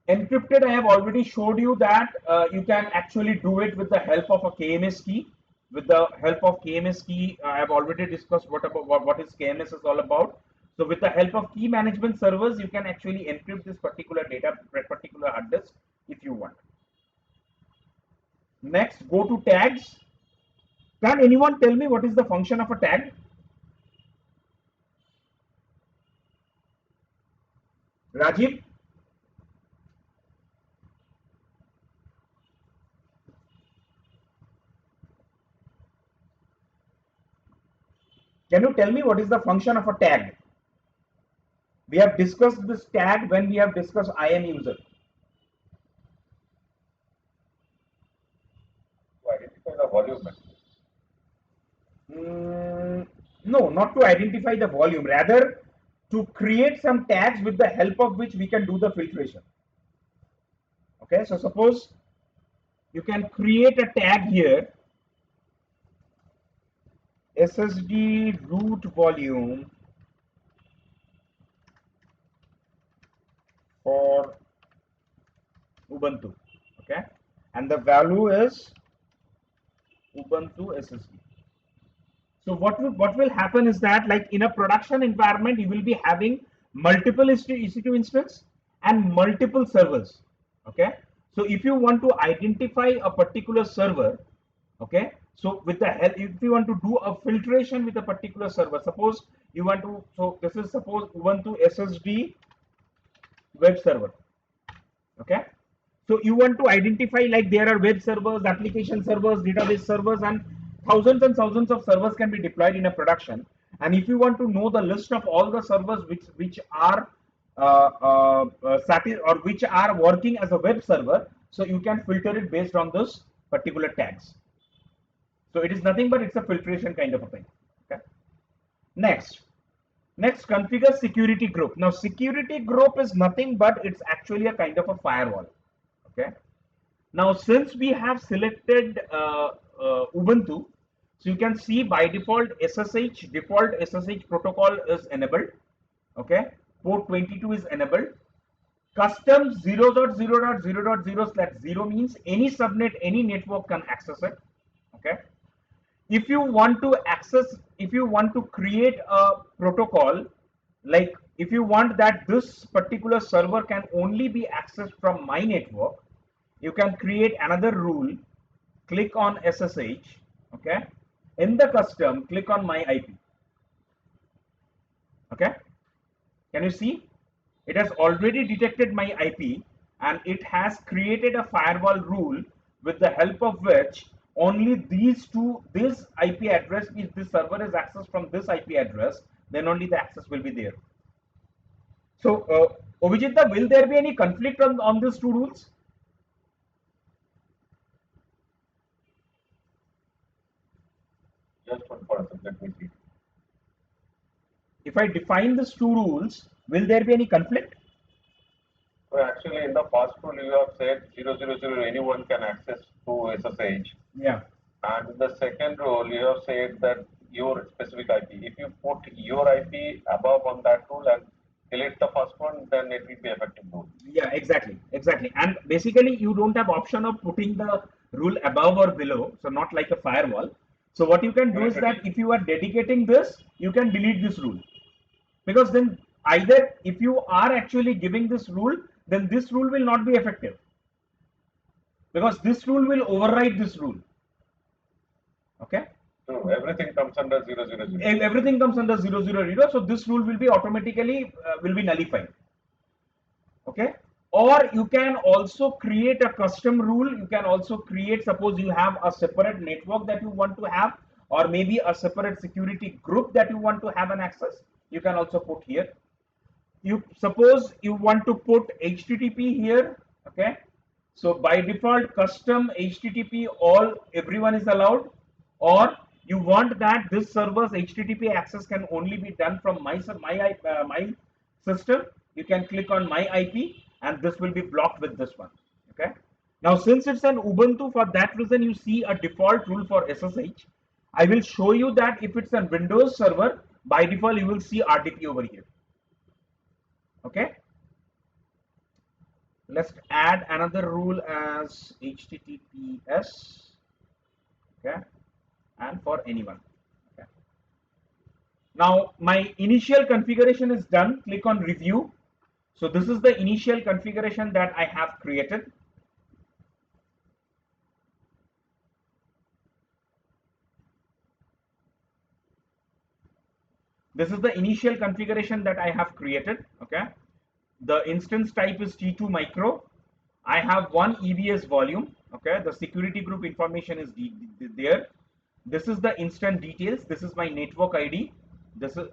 Encrypted, I have already showed you that you can actually do it with the help of a KMS key. With the help of KMS key, I have already discussed what is KMS is all about. So with the help of key management servers, you can actually encrypt this particular data, particular hard disk if you want. Next, go to tags. Can anyone tell me what is the function of a tag? Rajiv? Can you tell me what is the function of a tag? We have discussed this tag when we have discussed IAM user. To identify the volume. No, not to identify the volume, rather to create some tags with the help of which we can do the filtration. Okay, so suppose you can create a tag here, SSD root volume for Ubuntu. Okay, and the value is Ubuntu SSD. So what will happen is that, like in a production environment, you will be having multiple EC2 instances and multiple servers. Okay, so if you want to identify a particular server, okay, so with the help, if you want to do a filtration with a particular server, suppose you want to, so this is suppose Ubuntu SSD web server. Okay, so you want to identify, like there are web servers, application servers, database servers, and thousands of servers can be deployed in a production. And if you want to know the list of all the servers which are or which are working as a web server, so you can filter it based on those particular tags. So it is nothing but it's a filtration kind of a thing. Okay. Next, configure security group. Now security group is nothing but it's actually a kind of a firewall. Okay. Now since we have selected Ubuntu, so you can see by default SSH protocol is enabled. Okay, port 22 is enabled. Custom 0.0.0.0/0 means any subnet, any network can access it. Okay. If you want to access, if you want to create a protocol, like if you want that this particular server can only be accessed from my network, you can create another rule. Click on SSH. Okay. In the custom, click on my IP. Okay. Can you see? It has already detected my IP and it has created a firewall rule with the help of which only this IP address, if this server is accessed from this IP address, then only the access will be there. So, Obhijita, will there be any conflict on these two rules? Just one person, let me see. If I define these two rules, will there be any conflict? So actually, in the first rule, you have said 000 anyone can access to SSH. Yeah. And in the second rule, you have said that your specific IP. If you put your IP above on that rule and delete the first one, then it will be effective rule. Yeah, exactly. And basically, you don't have option of putting the rule above or below, so not like a firewall. So what you can do is that if you are dedicating this, you can delete this rule, because then either if you are actually giving this rule, then this rule will not be effective, because this rule will override this rule. Okay. So everything comes under 000. Everything comes under 000, so this rule will be automatically will be nullified. Okay. Or you can also create a custom rule. You can also create, suppose you have a separate network that you want to have, or maybe a separate security group that you want to have an access, you can also put here. You suppose you want to put HTTP here. Okay. So by default, custom HTTP, all everyone is allowed, or you want that this server's HTTP access can only be done from my system. You can click on my IP, and this will be blocked with this one. Okay. Now, since it's an Ubuntu, for that reason you see a default rule for SSH. I will show you that if it's a Windows server, by default you will see RDP over here. Okay. Let's add another rule as HTTPS. Okay. And for anyone. Okay. Now my initial configuration is done. Click on review. So this is the initial configuration that I have created. This is the initial configuration that I have created. Okay. The instance type is T2 micro. I have one EBS volume. Okay. The security group information is there. This is the instant details. This is my network ID. This is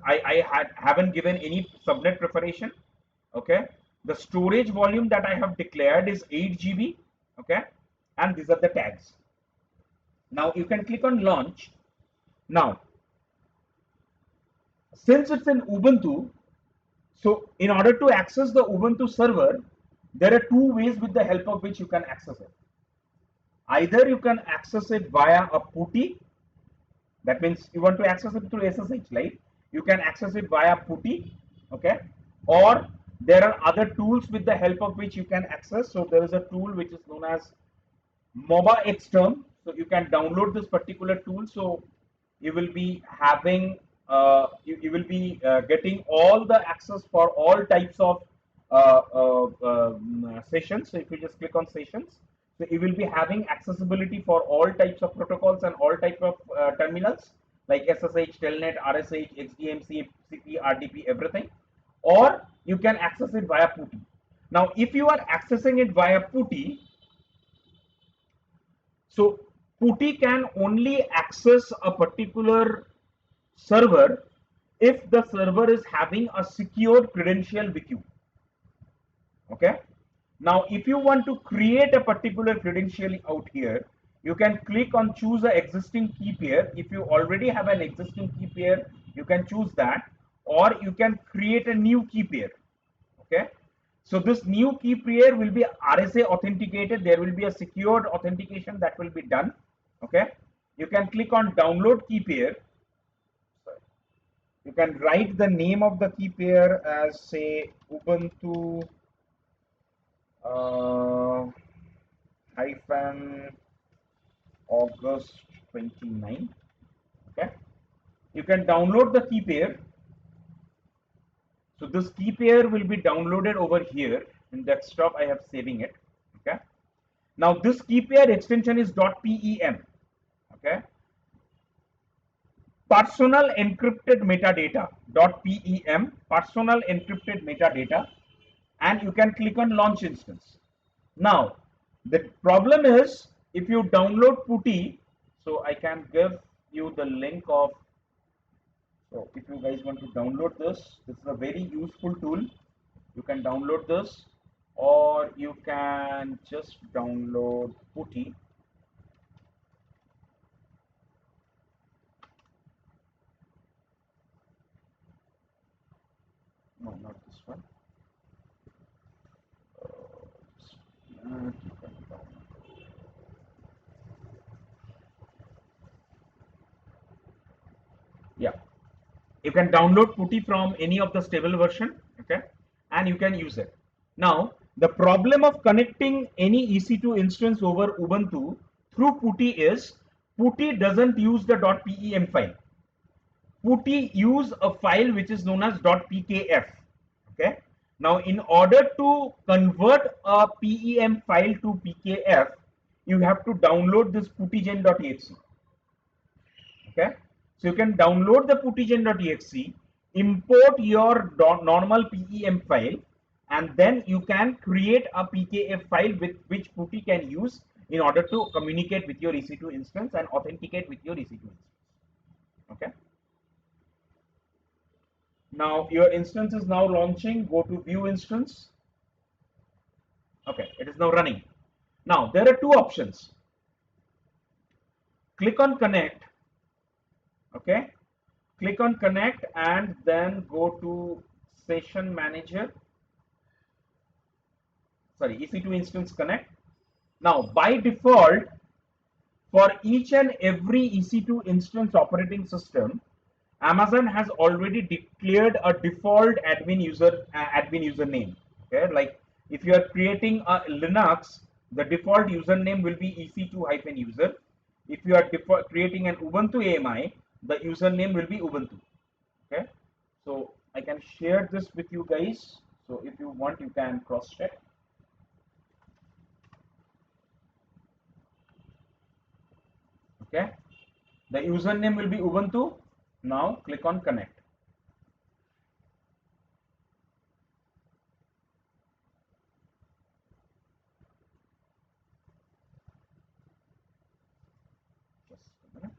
haven't given any subnet preparation. Okay. The storage volume that I have declared is 8 GB. Okay. And these are the tags. Now you can click on launch. Now, since it's in Ubuntu, so in order to access the Ubuntu server, there are two ways with the help of which you can access it. Either you can access it via a PuTTY. That means you want to access it through SSH, right? You can access it via PuTTY, okay? Or there are other tools with the help of which you can access. So there is a tool which is known as MobaXterm. So you can download this particular tool. So you will be having, you will be getting all the access for all types of sessions. So if you just click on sessions, so you will be having accessibility for all types of protocols and all types of terminals like SSH, Telnet, RSH, XDMC, CP, RDP, everything. Or you can access it via PuTTY. Now, if you are accessing it via PuTTY, so PuTTY can only access a particular server if the server is having a secured credential with you. Okay. Now, if you want to create a particular credential out here, you can click on choose an existing key pair. If you already have an existing key pair, you can choose that, or you can create a new key pair. Okay. So this new key pair will be RSA authenticated. There will be a secured authentication that will be done. Okay. You can click on download key pair. You can write the name of the key pair as say Ubuntu uh, hyphen August 29. Okay, you can download the key pair. So this key pair will be downloaded over here in desktop. I have saving it. Okay, now this key pair extension is .pem. Okay, personal encrypted metadata .pem, personal encrypted metadata, and you can click on launch instance. Now the problem is if you download putty, so I can give you the link of, so if you guys want to download this, this is a very useful tool. You can download this, or you can just download putty. No, not this one. You can download. Yeah, you can download putty from any of the stable version. Okay, and you can use it. Now the problem of connecting any EC2 instance over Ubuntu through putty is putty doesn't use the .pem file. Putty use a file which is known as .pkf. Okay, now in order to convert a PEM file to PKF, you have to download this puttygen.exe. Okay, so you can download the puttygen.exe, import your normal PEM file, and then you can create a PKF file with which putty can use in order to communicate with your EC2 instance and authenticate with your EC2 instance. Okay, now your instance is now launching. Go to view instance. Okay, it is now running. Now there are two options. Click on connect. Okay, click on connect and then go to session manager. Sorry, EC2 instance connect. Now by default, for each and every EC2 instance operating system, Amazon has already declared a default admin username. Okay, like if you are creating a Linux, the default username will be EC2-user. If you are creating an Ubuntu AMI, the username will be Ubuntu. Okay, so I can share this with you guys. So if you want, you can cross check. Okay, the username will be Ubuntu. Now click on connect. Just a minute.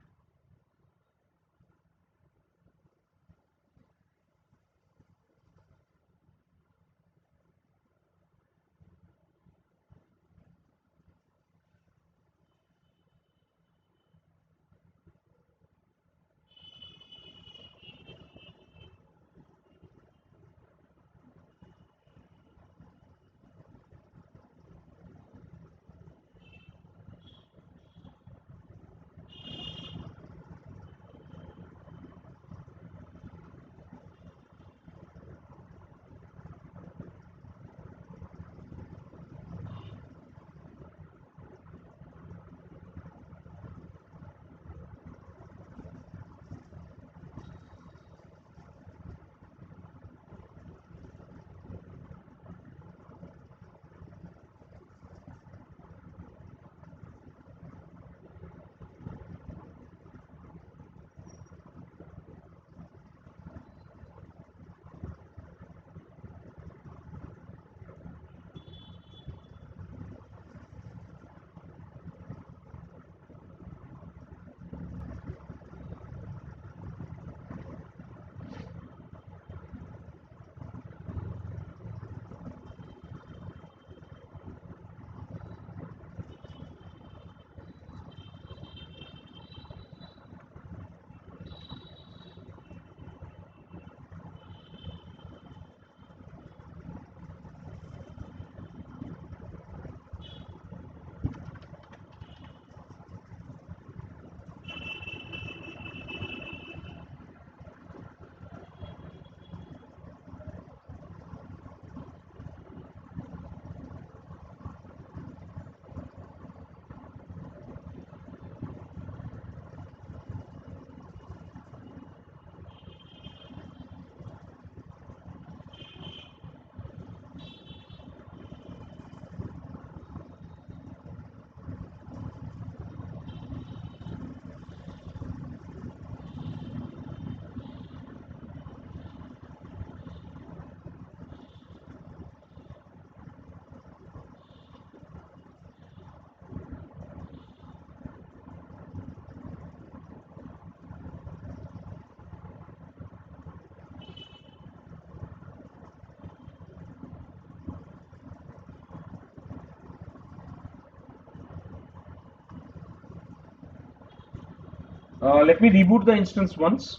Let me reboot the instance once.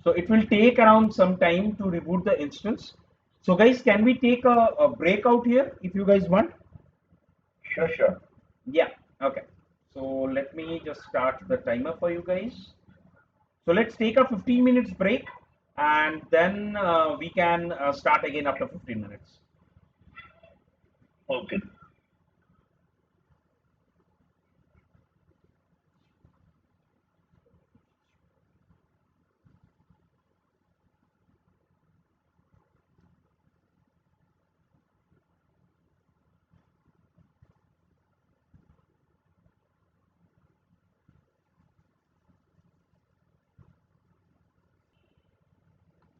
So it will take around some time to reboot the instance. So guys, can we take a break out here if you guys want? Sure, sure. Yeah, okay. So let me just start the timer for you guys. So let's take a 15 minutes break and then we can start again after 15 minutes. Okay.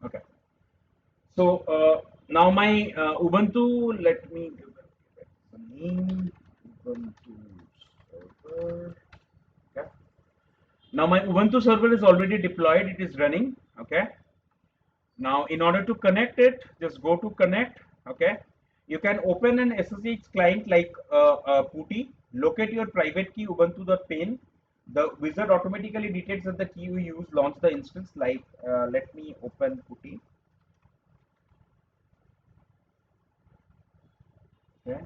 Okay. So now my Ubuntu, let me give it the name Ubuntu server. Okay. Now my Ubuntu server is already deployed. It is running. Okay. Now in order to connect it, just go to connect. Okay. You can open an SSH client like PuTTY. Locate your private key ubuntu.pane. The wizard automatically detects that the key you use. Launch the instance. Like let me open PuTTY. Okay.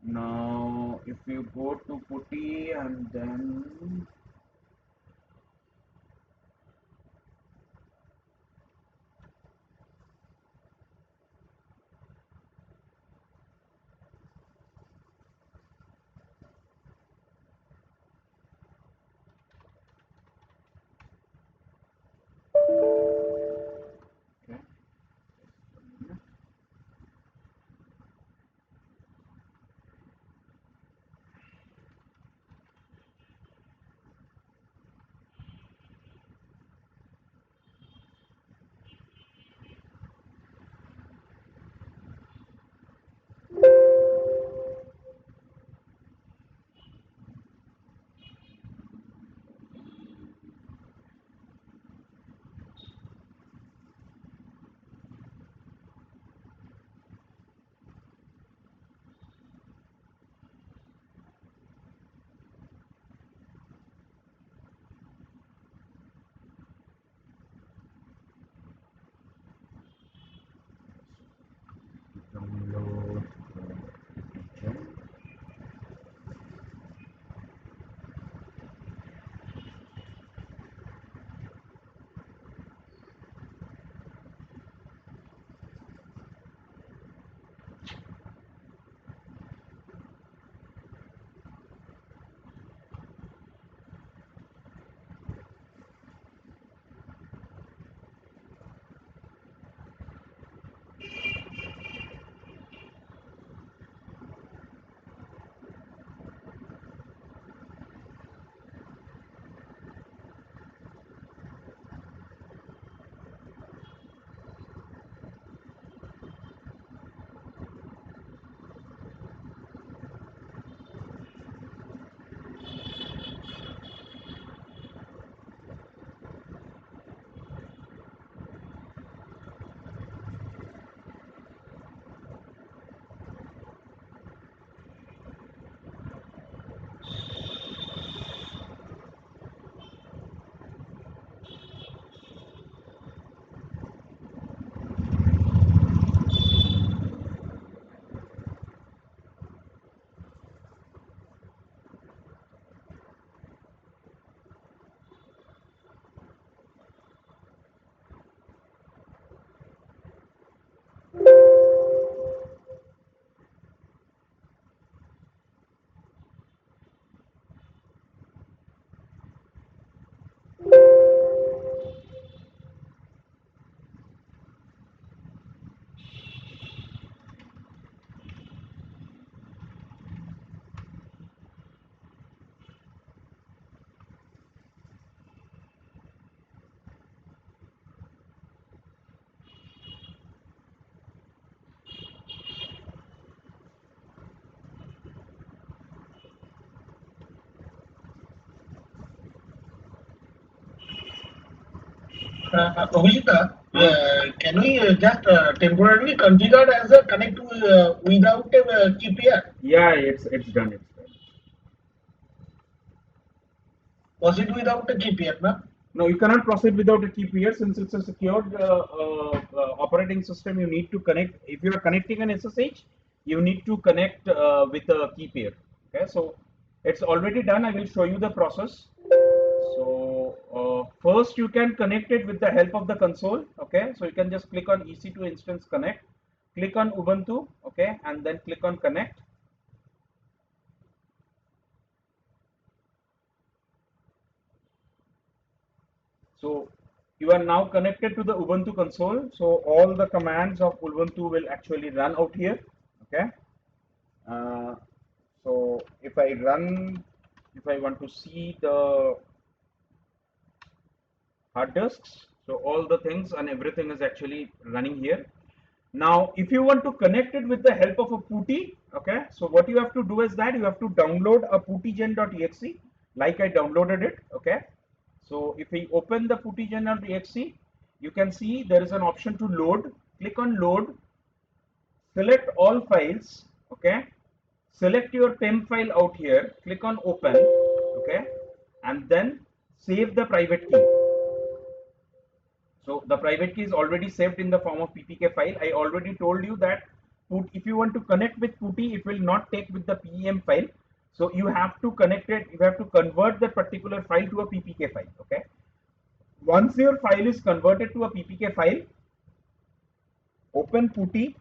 Now, if you go to PuTTY and then okay. Download the gem. Abhijita, can we just temporarily configure as a connect without a key pair? Yeah, it's done. It's done. Was it without a key pair, na? No, you cannot proceed without a key pair since it's a secured operating system. You need to connect. If you are connecting an SSH, you need to connect with a key pair. Okay, so it's already done. I will show you the process. So first you can connect it with the help of the console. Okay, so you can just click on EC2 instance connect, click on Ubuntu. Okay, and then click on connect. So you are now connected to the Ubuntu console. So all the commands of Ubuntu will actually run out here. Okay. Uh, so if I run, if I want to see the hard disks, so all the things and everything is actually running here. Now, if you want to connect it with the help of a PuTTY, okay, so what you have to do is that you have to download a puttygen.exe, like I downloaded it, okay. So if we open the puttygen.exe, you can see there is an option to load. Click on load, select all files, okay. Select your temp file out here, click on open, okay, and then save the private key. So the private key is already saved in the form of PPK file. I already told you that if you want to connect with PuTTY, it will not take with the PEM file. So you have to connect it, you have to convert that particular file to a PPK file, okay. Once your file is converted to a PPK file, open PuTTY,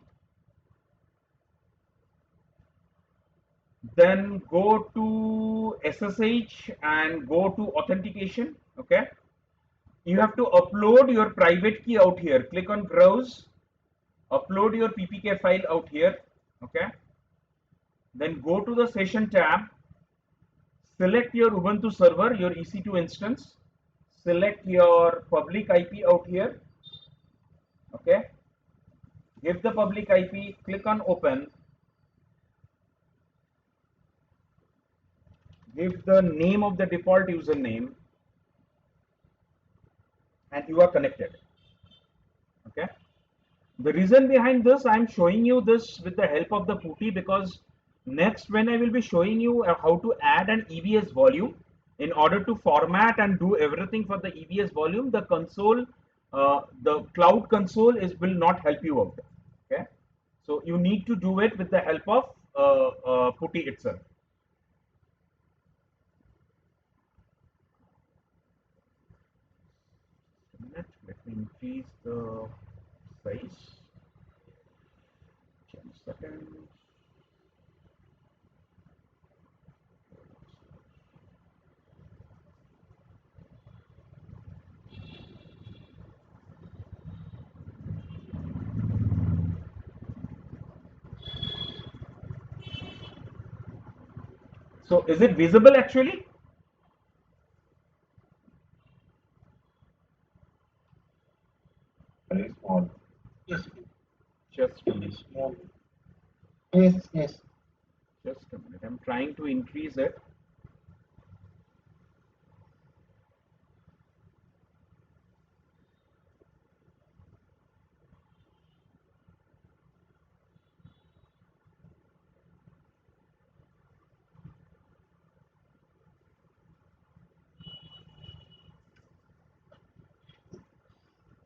then go to SSH and go to authentication, okay. You have to upload your private key out here. Click on browse, upload your PPK file out here, okay. Then go to the session tab, select your Ubuntu server, your EC2 instance, select your public IP out here, okay. Give the public IP, click on open, give the name of the default username, and you are connected, okay. The reason behind this, I'm showing you this with the help of the PuTTY because next when I will be showing you how to add an EBS volume in order to format and do everything for the EBS volume, the console, the cloud console will not help you out. Okay, so you need to do it with the help of PuTTY itself. Let me increase the size. 10 seconds. So is it visible actually? Very small. Yes. Just a Very minute. small. Yes, yes. Just a minute. I'm trying to increase it.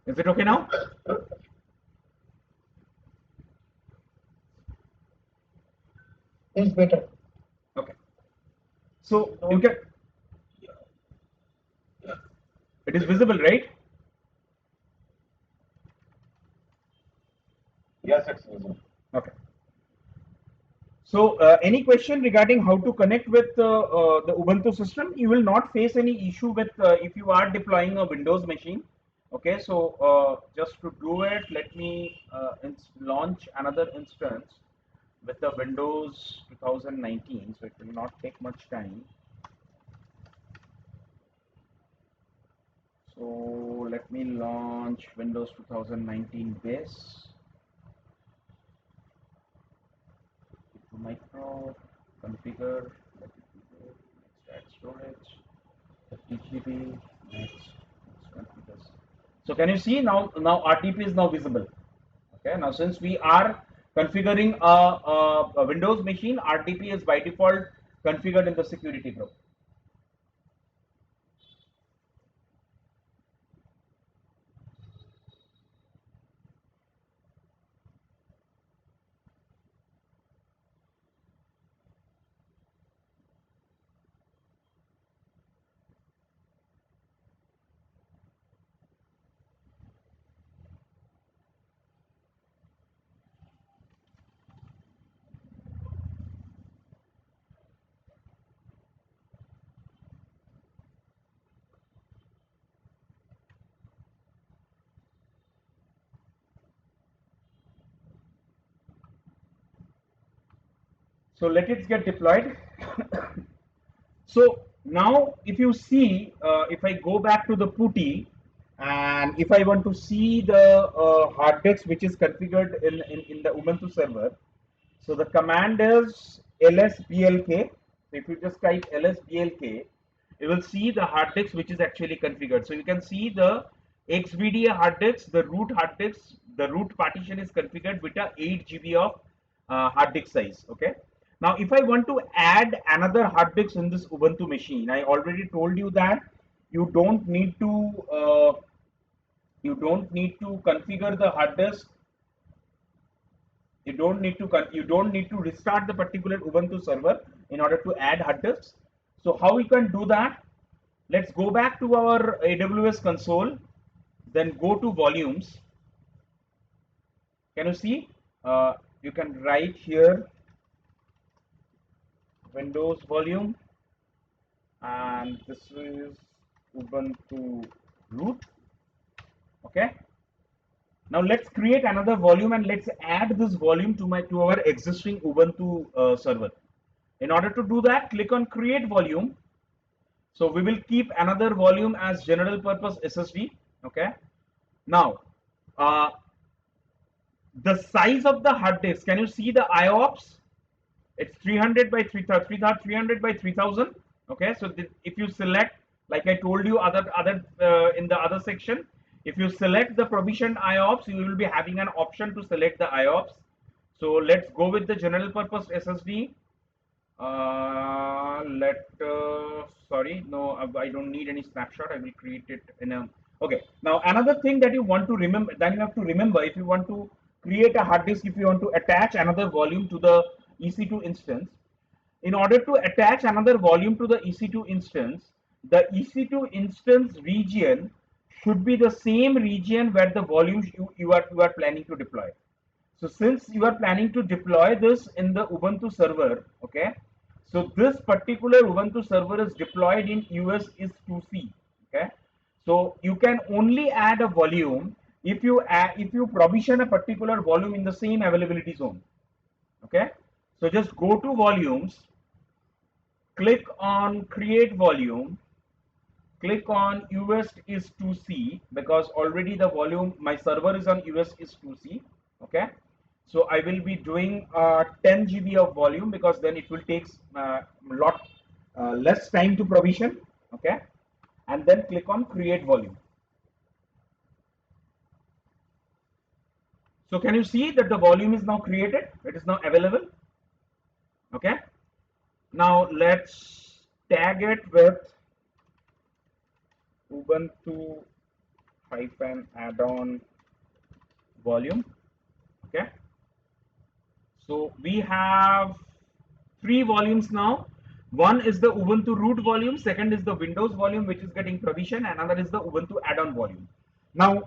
Is it okay now? It's better. Okay. So you can. It is visible, right? Yes, it's visible. Okay. So any question regarding how to connect with the Ubuntu system? You will not face any issue with if you are deploying a Windows machine. Okay. So just to do it, let me launch another instance with the Windows 2019. So it will not take much time. So let me launch Windows 2019 base. Micro configure. Let it be there. Next add storage. 50 GB. Next configure. So can you see now? Now RTP is now visible. Okay. Now since we are configuring a Windows machine, RTP is by default configured in the security group. So let it get deployed. So now if you see, if I go back to the PuTTY, and if I want to see the hard disk which is configured in the Ubuntu server, so the command is lsblk. So if you just type lsblk, you will see the hard disk which is actually configured. So you can see the XVDA hard disk, the root hard disk, the root partition is configured with a 8 GB of hard disk size. Okay. Now, if I want to add another hard disk in this Ubuntu machine, I already told you that you don't need to configure the hard disk. You don't need to restart the particular Ubuntu server in order to add hard disks. So how we can do that? Let's go back to our AWS console, then go to volumes. Can you see? You can write here Windows volume, and this is Ubuntu root. Okay. Now let's create another volume and let's add this volume to our existing Ubuntu server. In order to do that, click on create volume. So we will keep another volume as general purpose SSD. Okay. Now, the size of the hard disk, can you see the IOPS? It's 300 by 300 by 3000. Okay. So if you select, like I told you in the other section, if you select the provisioned IOPS, you will be having an option to select the IOPS. So let's go with the general purpose SSD. Sorry, no, I don't need any snapshot. I will create it in a. Okay. Now another thing that you want to remember, then you have to remember, if you want to create a hard disk, if you want to attach another volume to the EC2 instance, in order to attach another volume to the EC2 instance, the EC2 instance region should be the same region where the volumes you are planning to deploy. So since you are planning to deploy this in the Ubuntu server, okay, so this particular Ubuntu server is deployed in US is 2C, okay. So you can only add a volume if you provision a particular volume in the same availability zone, okay. So just go to volumes, click on create volume, click on US is 2C, because already the volume, my server is on US is 2C, okay. So I will be doing 10 GB of volume, because then it will take lot less time to provision, okay. And then click on create volume. So can you see that the volume is now created? It is now available, okay. Now let's tag it with Ubuntu add-on volume, okay. So we have 3 volumes now. One is the Ubuntu root volume, second is the Windows volume which is getting provision, and another is the Ubuntu add-on volume. Now,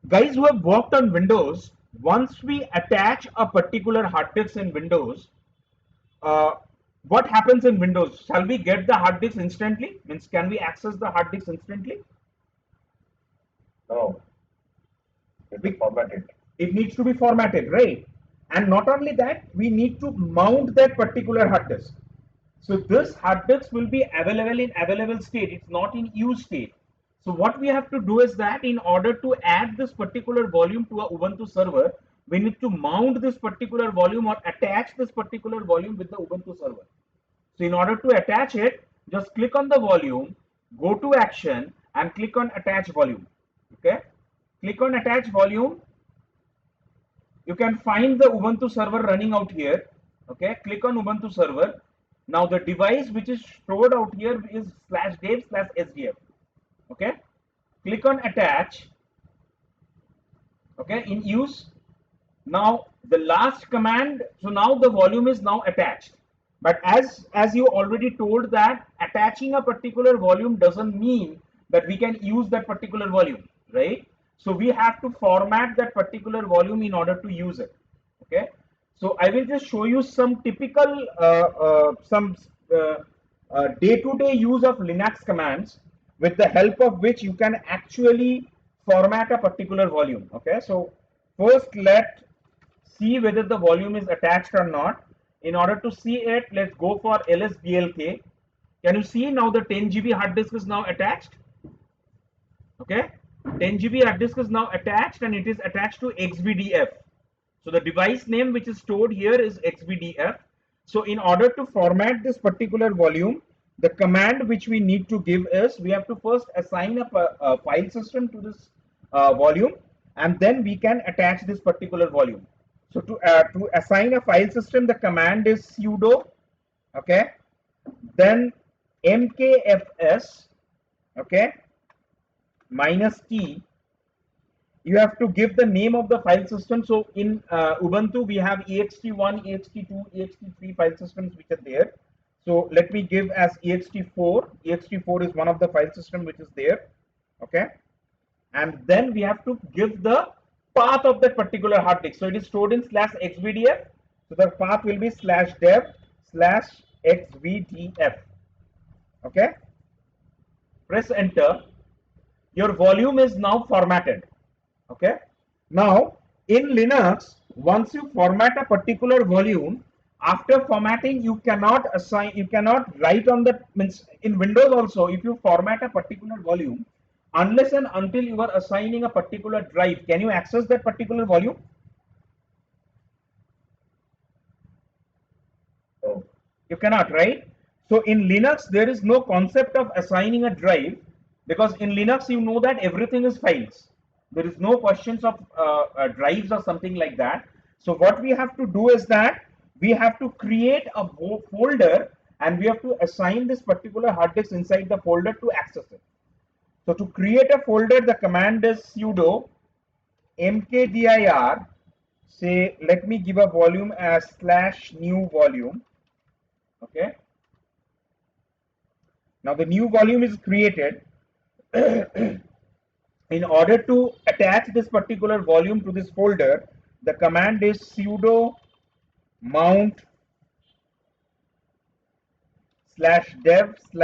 guys who have worked on Windows, once we attach a particular hard disk in Windows, what happens in Windows? Shall we get the hard disk instantly? Means, can we access the hard disk instantly? No. It will format it. It needs to be formatted, right? And not only that, we need to mount that particular hard disk. So this hard disk will be available in available state. It's not in use state. So what we have to do is that in order to add this particular volume to a Ubuntu server, we need to mount this particular volume or attach this particular volume with the Ubuntu server. So in order to attach it, just click on the volume, go to action and click on attach volume. Okay. Click on attach volume. You can find the Ubuntu server running out here. Okay. Click on Ubuntu server. Now the device which is stored out here is /dev/sdf. Okay. Click on attach. Okay. In use. Now the last command. So now the volume is now attached. But as you already told that attaching a particular volume doesn't mean that we can use that particular volume, right? So we have to format that particular volume in order to use it. Okay. So I will just show you some typical day-to-day use of Linux commands with the help of which you can actually format a particular volume. Okay. So first let's see whether the volume is attached or not. In order to see it, let's go for LSBLK. Can you see now the 10 GB hard disk is now attached? Okay, 10 GB hard disk is now attached and it is attached to XBDF. So the device name which is stored here is XBDF. So in order to format this particular volume, the command which we need to give is we have to first assign a file system to this volume, and then we can attach this particular volume. So to assign a file system, the command is sudo, okay, then mkfs, okay, -t. You have to give the name of the file system. So in Ubuntu, we have ext1, ext2, ext3 file systems which are there. So let me give as ext4. ext4 is one of the file system which is there. Okay. And then we have to give the path of that particular hard disk. So it is stored in /xbdf. So the path will be /dev/xbdf. Okay. Press enter. Your volume is now formatted. Okay. Now in Linux, once you format a particular volume, after formatting you cannot assign, you cannot write on the, means in Windows also, if you format a particular volume, unless and until you are assigning a particular drive, can you access that particular volume? Oh. You cannot, right? So in Linux there is no concept of assigning a drive, because in Linux you know that everything is files. There is no questions of drives or something like that. So what we have to do is that we have to create a folder and we have to assign this particular hard disk inside the folder to access it. So to create a folder, the command is sudo mkdir, say let me give a volume as /new volume. Okay. Now the new volume is created. In order to attach this particular volume to this folder, the command is sudo mount /dev/xbdf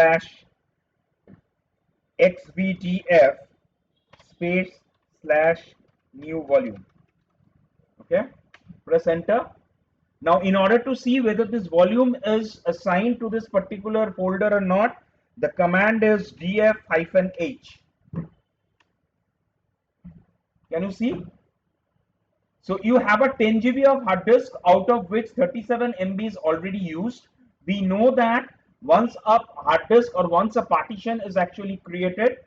/new volume. Okay, press enter. Now in order to see whether this volume is assigned to this particular folder or not, the command is df-h. Can you see? So you have a 10 GB of hard disk, out of which 37 MB is already used. We know that once a hard disk or once a partition is actually created,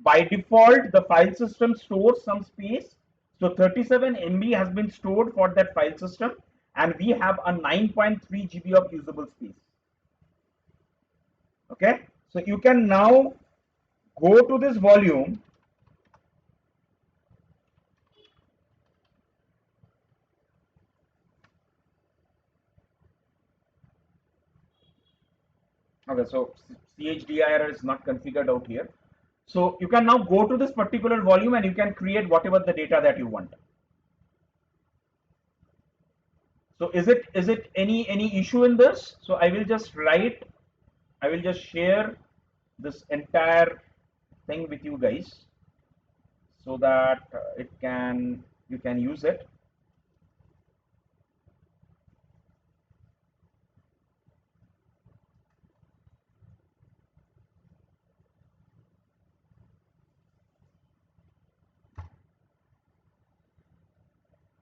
by default the file system stores some space. So 37 MB has been stored for that file system, and we have a 9.3 GB of usable space. Okay, so you can now go to this volume. Okay, so CHDIR is not configured out here. So you can now go to this particular volume and you can create whatever the data that you want. So is it any issue in this? So I will just share this entire thing with you guys so that you can use it.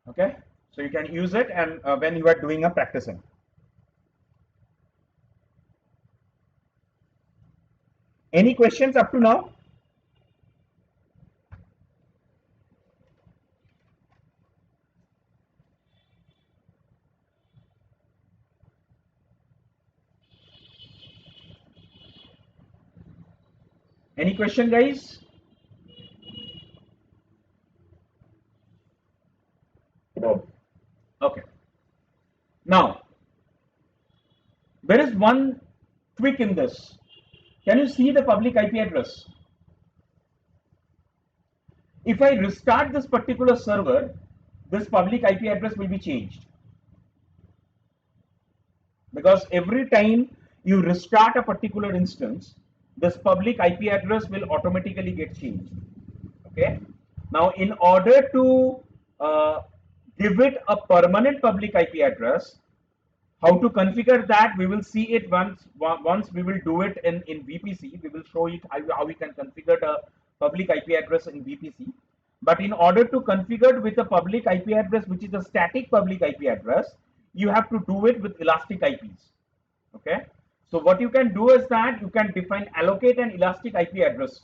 Okay, so you can use it, and when you are doing a practicing. Any questions up to now? Any question, guys? No. Okay. Now, there is one tweak in this. Can you see the public IP address? If I restart this particular server, this public IP address will be changed. Because every time you restart a particular instance, this public IP address will automatically get changed. Okay. Now, in order to give it a permanent public IP address. How to configure that, we will see it once we will do it in VPC. We will show it how we can configure the public IP address in VPC. But in order to configure with a public IP address, which is a static public IP address, you have to do it with elastic IPs. Okay. So what you can do is that you can define allocate an elastic IP address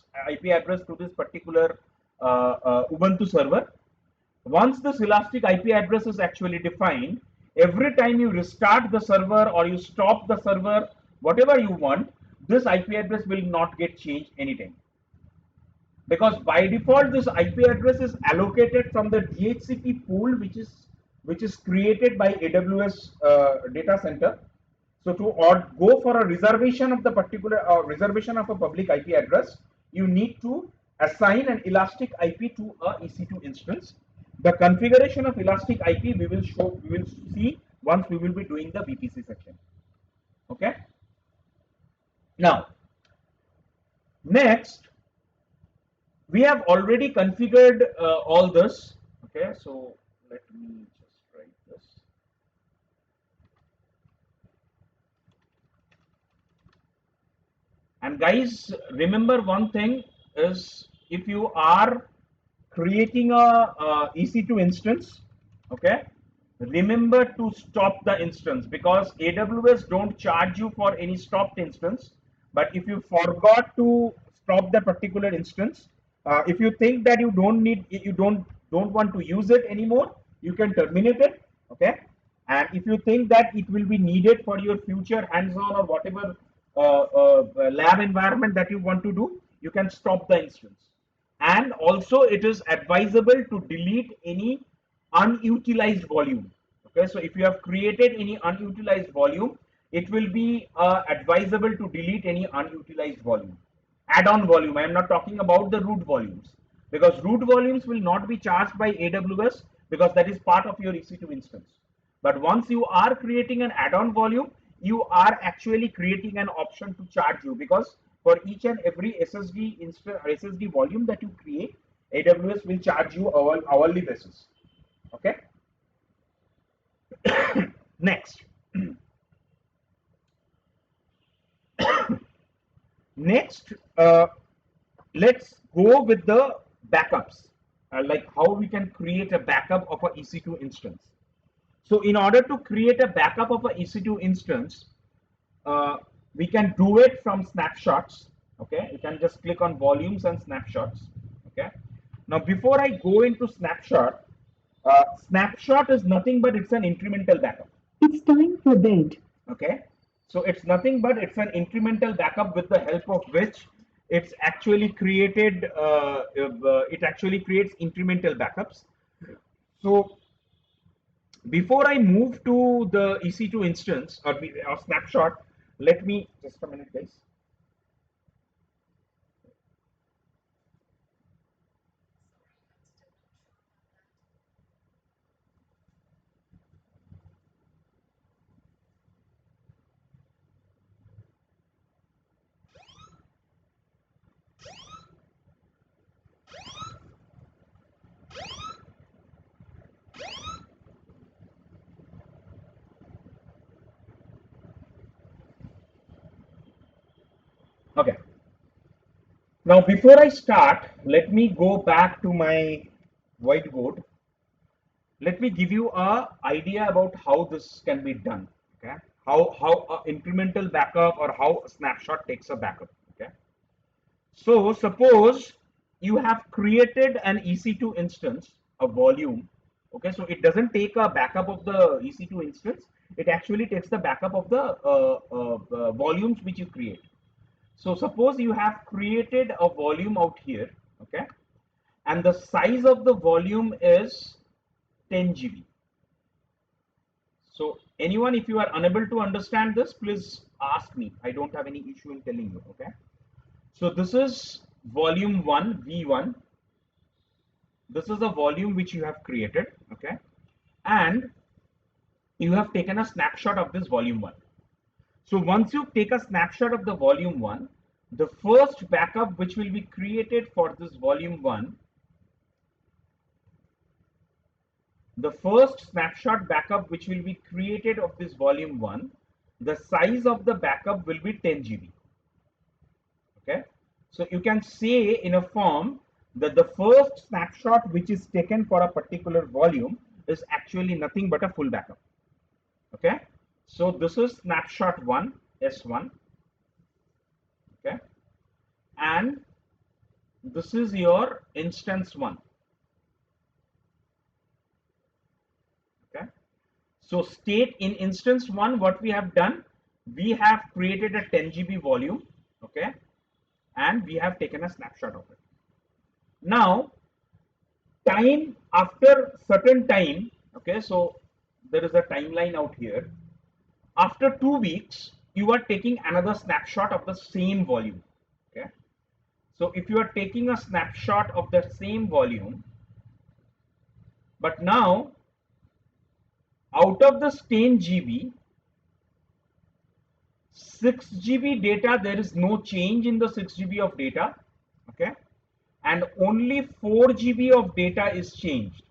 to this particular Ubuntu server. Once this elastic IP address is actually defined, every time you restart the server or you stop the server, whatever you want, this IP address will not get changed anytime. Because by default, this IP address is allocated from the DHCP pool, which is created by AWS data center. So to go for a reservation of the particular reservation of a public IP address, you need to assign an elastic IP to a EC2 instance. The configuration of elastic IP we will see once we will be doing the VPC section. Okay. Now, next, we have already configured all this. Okay, so let me just write this. And guys, remember one thing is, if you are creating a EC2 instance, okay, remember to stop the instance, because AWS don't charge you for any stopped instance. But if you forgot to stop the particular instance, if you think that you don't want to use it anymore, you can terminate it. Okay. And if you think that it will be needed for your future hands-on or whatever lab environment that you want to do, you can stop the instance. And also, it is advisable to delete any unutilized volume. Okay, so if you have created any unutilized volume, it will be advisable to delete any unutilized volume. Add-on volume, I am not talking about the root volumes, because root volumes will not be charged by AWS, because that is part of your EC2 instance. But once you are creating an add-on volume, you are actually creating an option to charge you, because for each and every SSD volume that you create, AWS will charge you hourly basis. Okay. Next. Next, let's go with the backups, like how we can create a backup of a EC2 instance. So in order to create a backup of a EC2 instance, we can do it from snapshots. Okay, you can just click on volumes and snapshots. Okay. Now, before I go into snapshot, snapshot is nothing but it's an incremental backup. It's time for bed. Okay. So it's nothing but it's an incremental backup, with the help of which it's actually created. It actually creates incremental backups. So before I move to the EC2 instance or snapshot, let me just a minute, guys. Okay. Now, before I start, let me go back to my whiteboard. Let me give you a idea about how this can be done. Okay. How incremental backup or how a snapshot takes a backup. Okay. So suppose you have created an EC2 instance, a volume. Okay. So it doesn't take a backup of the EC2 instance. It actually takes the backup of the volumes which you create. So suppose you have created a volume out here, okay, and the size of the volume is 10 GB. So anyone, if you are unable to understand this, please ask me. I don't have any issue in telling you, okay. So this is volume 1, V1. This is the volume which you have created, okay, and you have taken a snapshot of this volume 1. So once you take a snapshot of the volume 1, the first backup which will be created for this volume 1 the first snapshot backup which will be created of this volume 1, the size of the backup will be 10 GB. Okay, so you can say in a form that the first snapshot which is taken for a particular volume is actually nothing but a full backup. Okay, so this is snapshot 1, S1. Okay, and this is your instance 1. Okay, so state in instance 1, what we have done, we have created a 10 GB volume. Okay, and we have taken a snapshot of it. Now, time after certain time, okay, so there is a timeline out here. After 2 weeks, you are taking another snapshot of the same volume. Okay, so if you are taking a snapshot of the same volume, but now out of this 10 GB, 6 GB data, there is no change in the 6 GB of data. Okay, and only 4 GB of data is changed.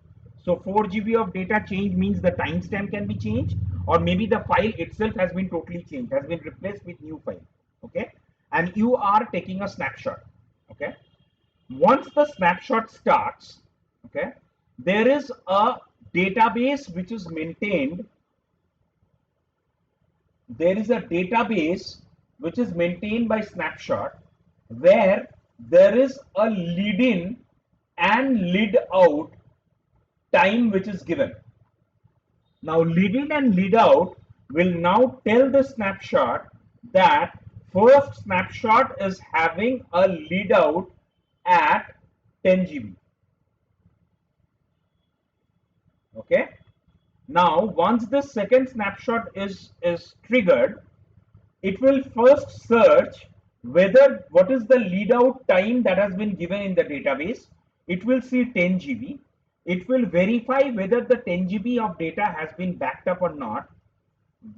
So 4 GB of data change means the timestamp can be changed, or maybe the file itself has been totally changed, has been replaced with new file. Okay, and you are taking a snapshot. Okay, once the snapshot starts, okay, there is a database which is maintained. There is a database which is maintained by snapshot, where there is a lead in and lead out time which is given. Now lead in and lead out will now tell the snapshot that first snapshot is having a lead out at 10 GB. Okay, now once the second snapshot is triggered, it will first search whether what is the lead out time that has been given in the database. It will see 10 GB. It will verify whether the 10 GB of data has been backed up or not.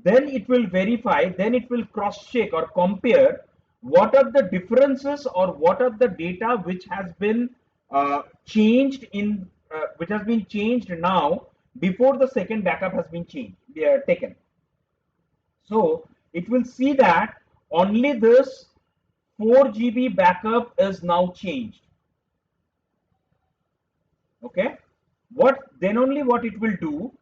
Then it will verify, then it will cross check or compare what are the differences or what are the data which has been changed in which has been changed now before the second backup has been taken. So it will see that only this 4 GB backup is now changed. Okay, then only what it will do,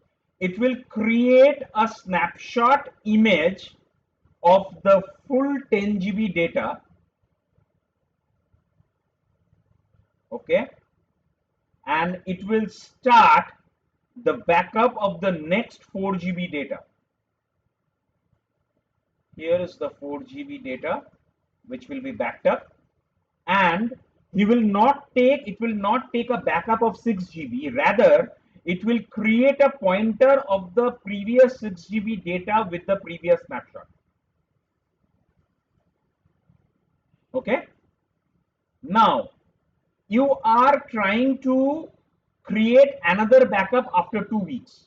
it will create a snapshot image of the full 10 GB data. Okay, and it will start the backup of the next 4 GB data. Here is the 4 GB data which will be backed up, and it will not take a backup of 6 GB. Rather, it will create a pointer of the previous 6 GB data with the previous snapshot. Okay, now you are trying to create another backup after 2 weeks.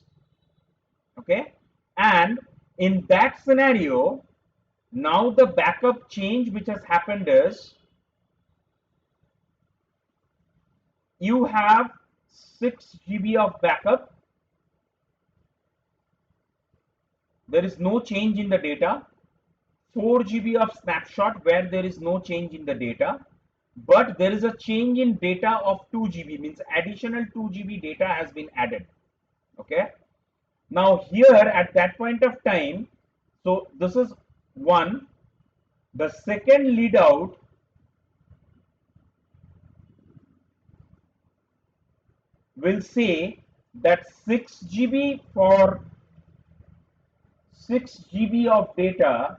Okay, and in that scenario, now the backup change which has happened is, you have 6 GB of backup. There is no change in the data. 4 GB of snapshot where there is no change in the data, but there is a change in data of 2 GB, means additional 2 GB data has been added. Okay, now here at that point of time, so this is 1, the second lead out will say that 6 GB for 6 GB of data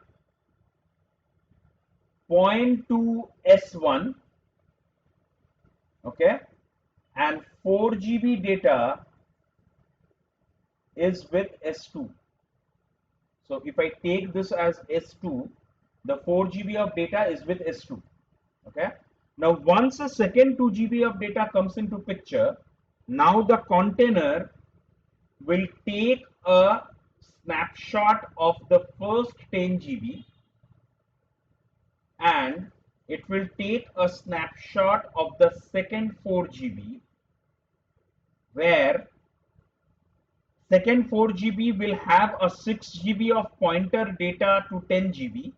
point to S1, okay, and 4 GB data is with S2. So if I take this as S2, the 4 GB of data is with S2. Okay, now once a second 2 GB of data comes into picture, now the container will take a snapshot of the first 10 GB, and it will take a snapshot of the second 4 GB, where Second 4 GB will have a 6 GB of pointer data to 10 GB.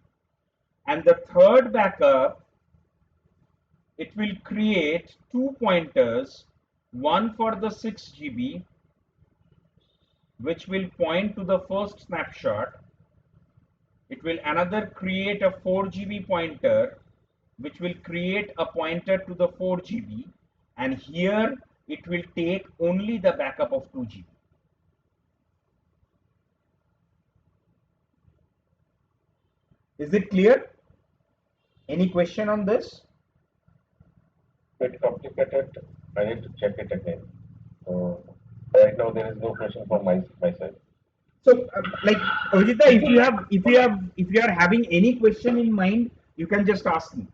And the third backup, it will create two pointers, one for the 6 GB, which will point to the first snapshot. It will another create a 4 GB pointer, which will create a pointer to the 4 GB. And here it will take only the backup of 2 GB. Is it clear? Any question on this? Bit complicated. I need to check it again. So right now there is no question from my side. So, like Vijita, if you are having any question in mind, you can just ask me.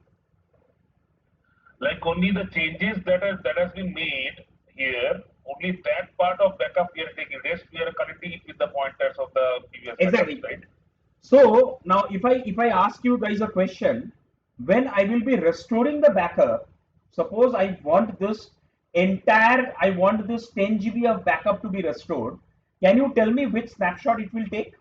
Like only the changes that has been made here, only that part of backup we are taking. Rest we are connecting it with the pointers of the previous Exactly. backups, right? So now, if I ask you guys a question, when I will be restoring the backup, suppose I want this 10 GB of backup to be restored. Can you tell me which snapshot it will take?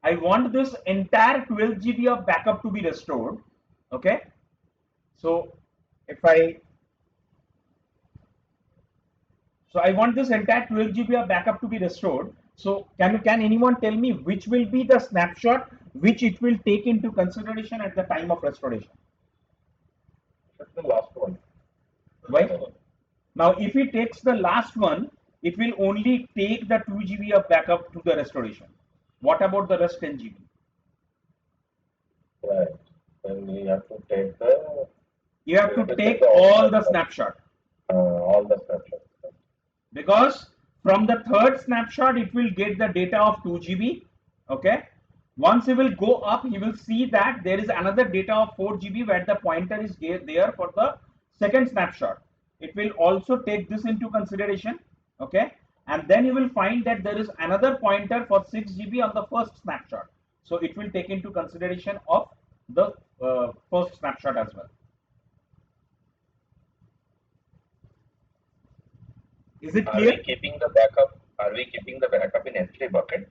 I want this entire 12 GB of backup to be restored. Okay. So if I want this entire 12 GB of backup to be restored. So can anyone tell me which will be the snapshot which it will take into consideration at the time of restoration? That's the last one. Why? Now, if it takes the last one, it will only take the 2 GB of backup to the restoration. What about the rest 10 GB? Right. Then we have to take the. You have to take all the snapshot. All the snapshots. Because from the third snapshot, it will get the data of 2 GB. Okay. Once it will go up, you will see that there is another data of 4 GB where the pointer is there for the second snapshot. It will also take this into consideration. Okay. And then you will find that there is another pointer for 6 GB on the first snapshot. So it will take into consideration of the first snapshot as well. Is it clear? Are we keeping the backup? Are we keeping the backup in S3 bucket?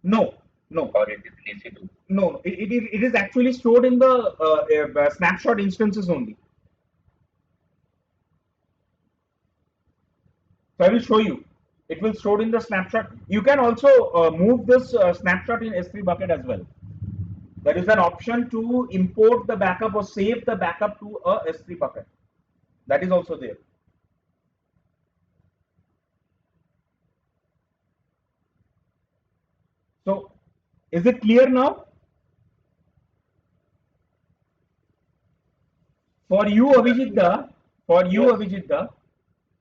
No. Or it is in EC2? No, it is actually stored in the snapshot instances only. So I will show you. It will store in the snapshot. You can also move this snapshot in S3 bucket as well. There is an option to import the backup or save the backup to a S3 bucket. That is also there. So, is it clear now? For you, Abhijit,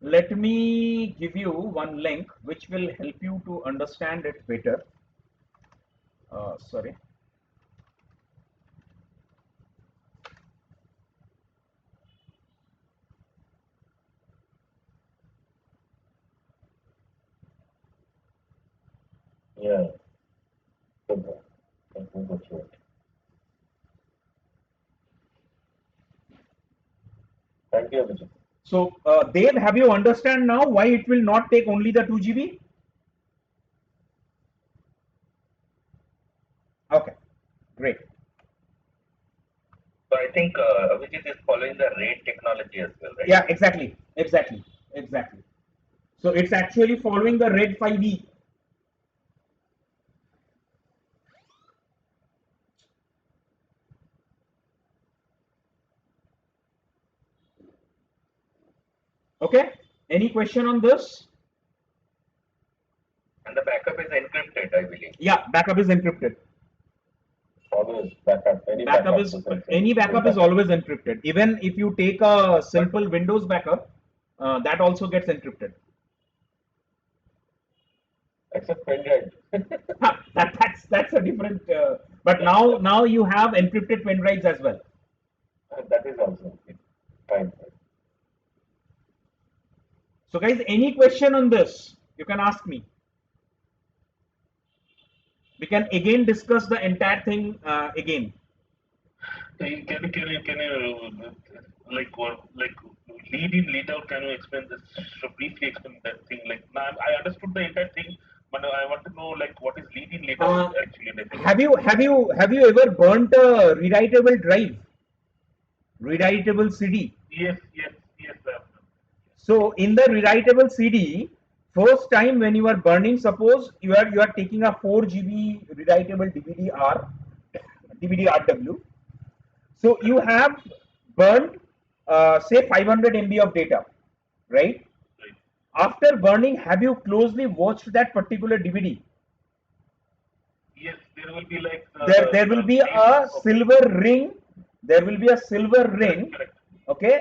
let me give you one link which will help you to understand it better. Sorry. Yeah. Good. Let me go through it. Thank you, Abhijit. So, Dev, have you understand now why it will not take only the 2 GB? Okay, great. So I think Abhijit is following the RAID technology as well, right? Yeah, exactly. So it's actually following the RAID 5e. Okay, any question on this? And the backup is encrypted, I believe. Yeah, backup is encrypted. Always backup. Any backup is always encrypted. Even if you take a simple Windows backup, that also gets encrypted. Except pen drive. that's a different. But now you have encrypted pen drives as well. That is also fine. So guys, any question on this, you can ask me. We can again discuss the entire thing again. Like what, like lead in, lead out? Can you explain this? So briefly explain that thing. Like now, I understood the entire thing, but I want to know like what is lead in, lead out Uh, actually definition. have you ever burnt a rewritable drive, rewritable CD? Yes, yes, yes, sir. So in the rewritable CD, first time when you are burning, suppose you are taking a 4 GB rewritable DVD RW. So you have burned say 500 MB of data, right? Right. After burning, have you closely watched that particular DVD? Yes, there will be like There will be name. a Okay. silver ring. There will be a silver Correct, ring. correct, Okay.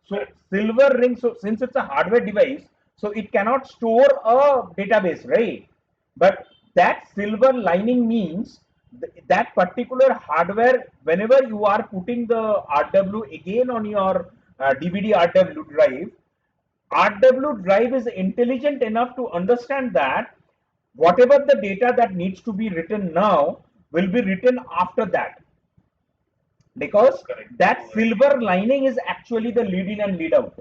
So correct. silver ring. So since it's a hardware device, so it cannot store a database, right? But that silver lining means that particular hardware, whenever you are putting the RW again on your DVD RW drive, RW drive is intelligent enough to understand that whatever the data that needs to be written now will be written after that, because Correct. that So silver lining is actually the lead in and lead out.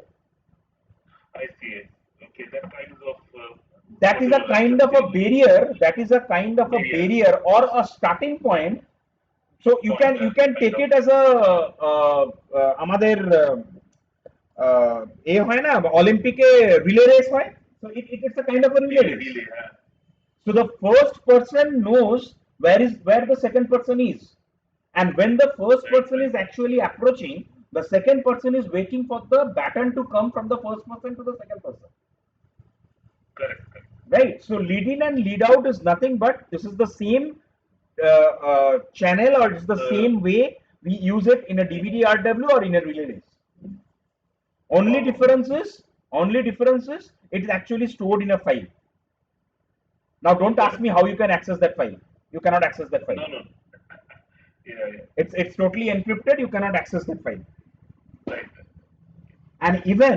I see it. Okay, that kind of That is a whatever kind of a barrier. That is a kind of a barrier barrier or a starting point. So you can pointer you can kind take of it as a আমাদের এ হয় না অলিম্পিকে relay race হয়, so it's a kind of a relay relay, race. relay. So the first person knows where the second person is, and when the first Right, person right. is actually approaching, the second person is waiting for the baton to come from the first person to the second person. Correct, correct. Right. So lead in and lead out is nothing but this is the same channel, or it's the same way we use it in a DVD RW or in a relay race. Only Wow. difference is it is actually stored in a file. Now don't ask me how you can access that file. You cannot access that file. No, no. Yeah, yeah. It's totally encrypted. You cannot access that file. Right. And even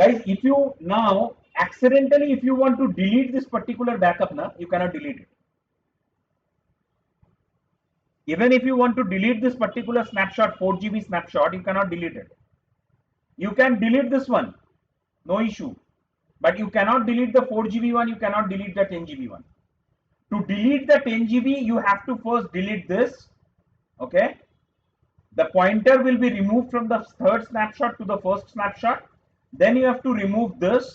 guys, if you now accidentally, if you want to delete this particular backup, now you cannot delete it. Even if you want to delete this particular snapshot, 4 GB snapshot, you cannot delete it. You can delete this one, no issue, but you cannot delete the 4 GB one. You cannot delete the 10 GB one. To delete the 10 GB, you have to first delete this. Okay, the pointer will be removed from the third snapshot to the first snapshot. Then you have to remove this.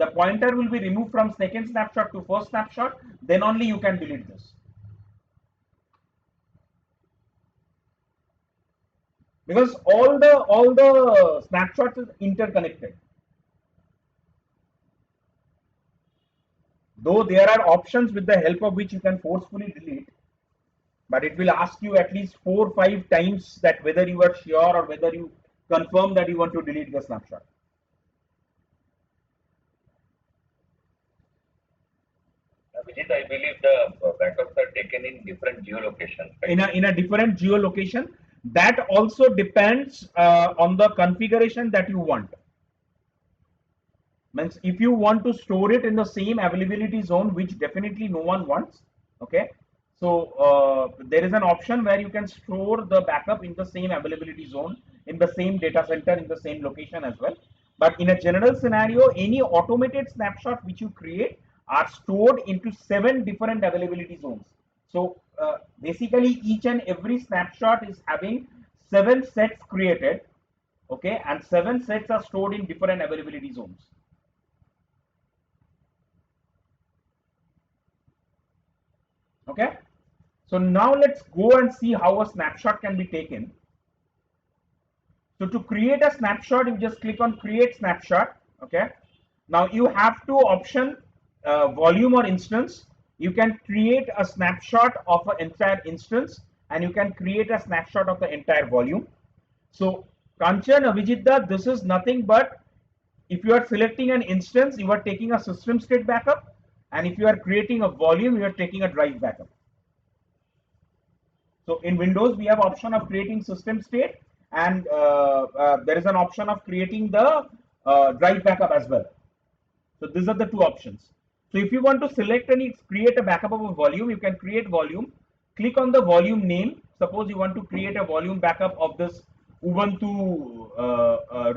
The pointer will be removed from second snapshot to first snapshot. Then only you can delete this. Because all the snapshots is interconnected. Though there are options with the help of which you can forcefully delete, but it will ask you at least 4 or 5 times that whether you are sure or whether you confirm that you want to delete the snapshot. Vijit, I believe the backups are taken in different geolocations, right? In a different geolocation. That also depends on the configuration that you want. Means if you want to store it in the same availability zone, which definitely no one wants, okay, so there is an option where you can store the backup in the same availability zone, in the same data center, in the same location as well. But in a general scenario, any automated snapshot which you create are stored into 7 different availability zones. So basically each and every snapshot is having 7 sets created, okay, and 7 sets are stored in different availability zones. Okay, so now let's go and see how a snapshot can be taken. So to create a snapshot, you just click on create snapshot. Okay, now you have two options, volume or instance. You can create a snapshot of an entire instance, and you can create a snapshot of the entire volume. So Kanchan, Avijitda, this is nothing but if you are selecting an instance, you are taking a system state backup, and if you are creating a volume, you are taking a drive backup. So in Windows, we have option of creating system state, and there is an option of creating the drive backup as well. So these are the two options. So if you want to select and create a backup of a volume, you can create volume, click on the volume name, suppose you want to create a volume backup of this Ubuntu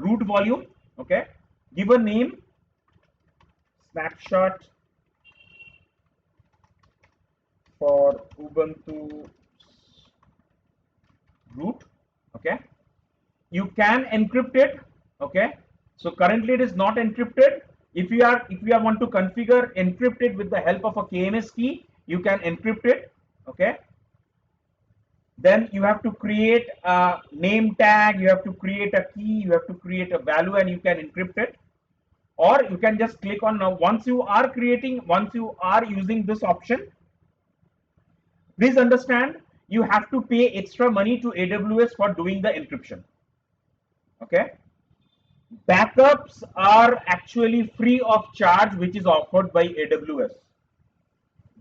root volume. Okay, give a name, snapshot for Ubuntu root. Okay, you can encrypt it. Okay, so currently it is not encrypted. If you want to configure encrypt it with the help of a KMS key, you can encrypt it. Okay, then you have to create a name tag, you have to create a key, you have to create a value, and you can encrypt it. Or you can just click on now. Once you are using this option, please understand you have to pay extra money to AWS for doing the encryption. Okay, backups are actually free of charge, which is offered by AWS,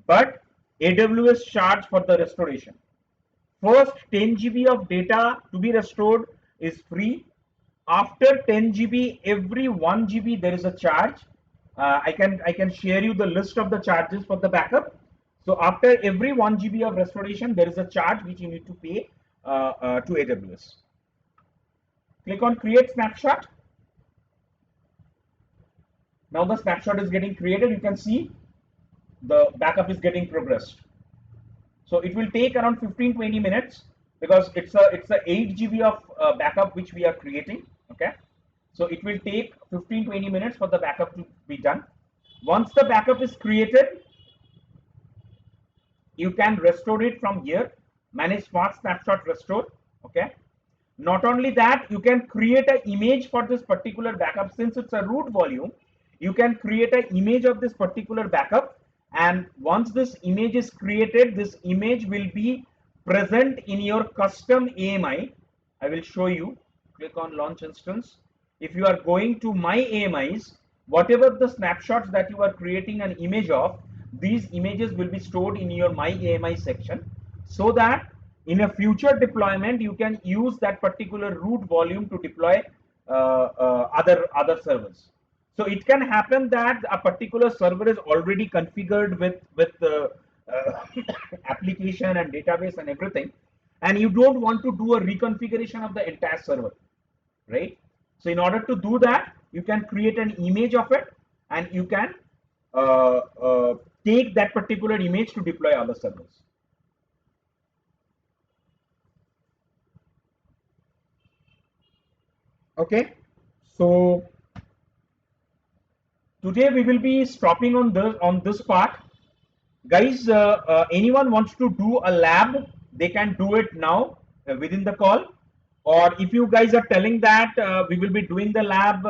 but AWS charge for the restoration. First 10 GB of data to be restored is free. After 10 GB, every 1 GB there is a charge. I can share you the list of the charges for the backup. So after every 1 GB of restoration, there is a charge which you need to pay to AWS. Click on create snapshot. Now the snapshot is getting created. You can see the backup is getting progressed. So it will take around 15-20 minutes because it's a 8 GB of backup which we are creating. Okay, so it will take 15-20 minutes for the backup to be done. Once the backup is created, you can restore it from here. Manage smart snapshot restore. Okay, not only that, you can create an image for this particular backup. Since it's a root volume, you can create an image of this particular backup, and once this image is created, this image will be present in your custom AMI. I will show you. Click on launch instance. If you are going to my AMIs, whatever the snapshots that you are creating an image of, these images will be stored in your my AMI section, so that in a future deployment you can use that particular root volume to deploy other servers. So it can happen that a particular server is already configured with the application and database and everything, and you don't want to do a reconfiguration of the entire server, right? So in order to do that, you can create an image of it, and you can take that particular image to deploy other servers. Okay, so today we will be stopping on this part, guys. Anyone wants to do a lab, they can do it now within the call, or if you guys are telling that we will be doing the lab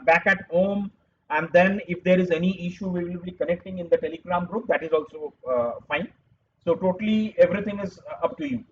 back at home, and then if there is any issue we will be connecting in the Telegram group, that is also fine. So totally everything is up to you.